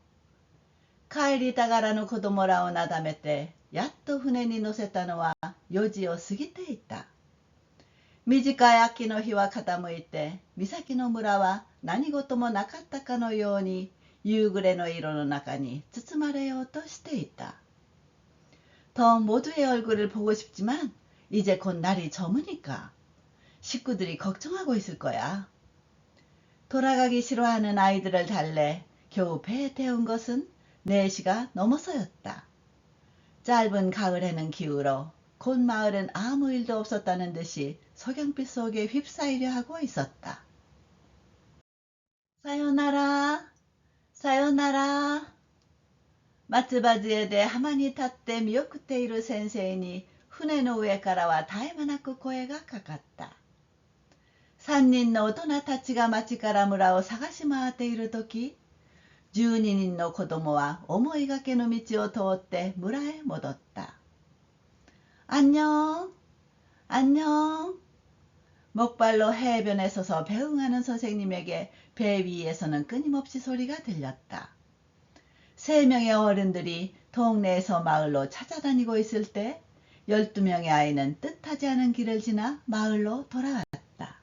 帰りたがらぬ子供らをなだめて、やっと船に乗せたのは4時を過ぎていた。短い秋の日は傾いて、岬の村は何事もなかったかのように、夕暮れの色の中に包まれようとしていた。더 모두의 얼굴을 보고 싶지만 이제 곧 날이 저무니까 식구들이 걱정하고 있을 거야. 돌아가기 싫어하는 아이들을 달래 겨우 배에 태운 것은 4시가 넘어서였다. 짧은 가을에는 기울어 곧 마을은 아무 일도 없었다는 듯이 석양빛 속에 휩싸이려 하고 있었다. 사요나라, 사요나라. 松葉杖で浜に立って見送っている先生に船の上からは絶え間なく声がかかった。3人の大人たちが町から村を探し回っているとき、12人の子供は思いがけの道を通って村へ戻った。안녕、안녕。목발로 해변에 서서 배웅하는 선생님에게 배 위에서는 끊임없이 소리가 들렸다. 3명의 어른들이 동네에서 마을로 찾아다니고 있을 때 12명의 아이는 뜻하지 않은 길을 지나 마을로 돌아왔다.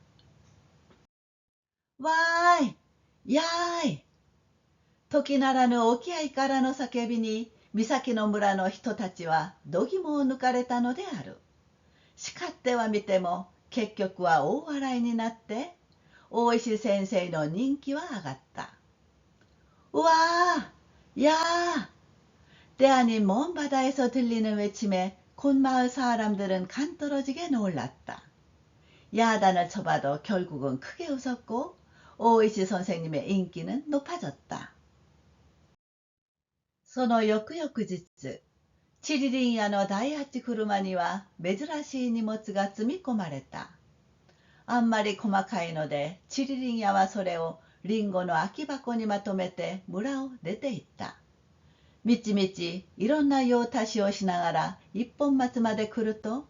와이! 야이! 時ならぬ沖合からの叫びに岬の村の人たちは度肝を抜かれたのである。叱ってはみても結局は大笑いになって大石先生の人気は上がった。うわー! 야! 때 아닌 먼 바다에서 들리는 외침에 곤마을 사람들은 간떨어지게 놀랐다. 야단을 쳐봐도 결국은 크게 웃었고 오이시 선생님의 인기는 높아졌다. その翌々日、チリリン屋の第8車には珍しい荷物が積み込まれた。あんまり細かいので、チリリン屋はそれをリンゴの空き箱にまとめて村を出て行った。みちみちいろんな用足しをしながら一本松まで来ると、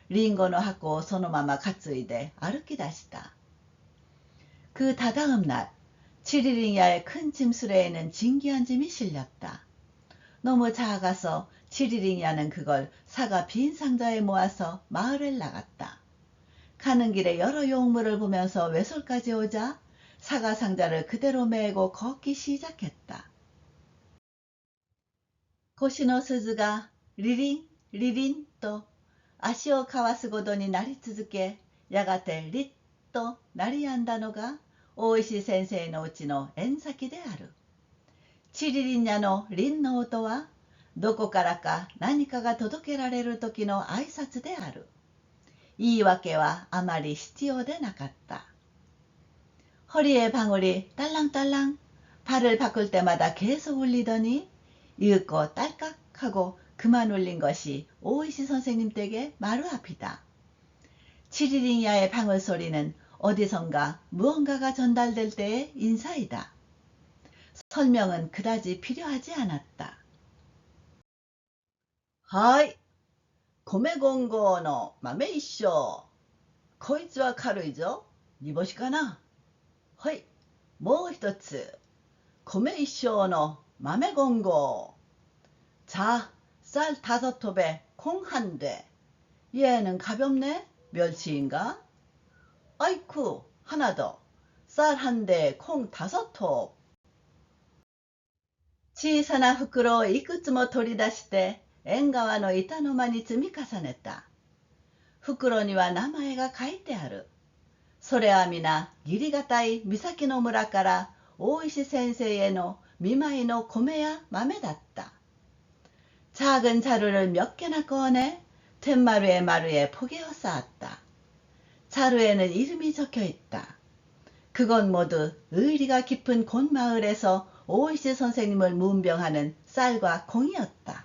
リンゴの箱をそのまま担いで歩き出した。그 다다음 날, 치리링 야의 큰 짐수레에는 진귀한 짐이 실렸다. 너무 작아서 치리링 야는 그걸 사과 빈 상자에 모아서 마을을 나갔다. 가는 길에 여러 용물을 보면서 외솔까지 오자 사과 상자를 그대로 메고 걷기 시작했다. 고시노 스즈가 리링 리린 또足を交わすごとになり続け、やがてリッと鳴りやんだのが大石先生のうちの縁先である。チリリンヤのリンの音は、どこからか何かが届けられる時の挨拶である。言い訳はあまり必要でなかった。허리에 방울이 딸랑딸랑 발을 바꿀 때마다 계속 울리더니 읽고 딸깍 하고 그만 울린 것이 오이시 선생님 댁의 마루 앞이다. 치리링야의 방울 소리는 어디선가 무언가가 전달될 때의 인사이다. 설명은 그다지 필요하지 않았다. はい、米ゴンゴの豆一升。こいつは軽いぞ。煮干しかな。はい、もう一つ。米一升の豆ゴンゴ。자, 쌀 5톱에 콩 1대. 얘는 가볍네? 멸치인가? 아이쿠, 하나 더. 쌀 1대, 콩 5톱. 小さな袋をいくつも取り出して縁側の板の間に積み重ねた。袋には名前が書いてある。それは皆義理がたい岬の村から大石先生への見舞いの米や豆だった。작은 자루를 몇 개나 꺼내 툇마루에 마루에 포개어 쌓았다. 자루에는 이름이 적혀 있다. 그건 모두 의리가 깊은 곤마을에서 오이시 선생님을 문병하는 쌀과 콩이었다.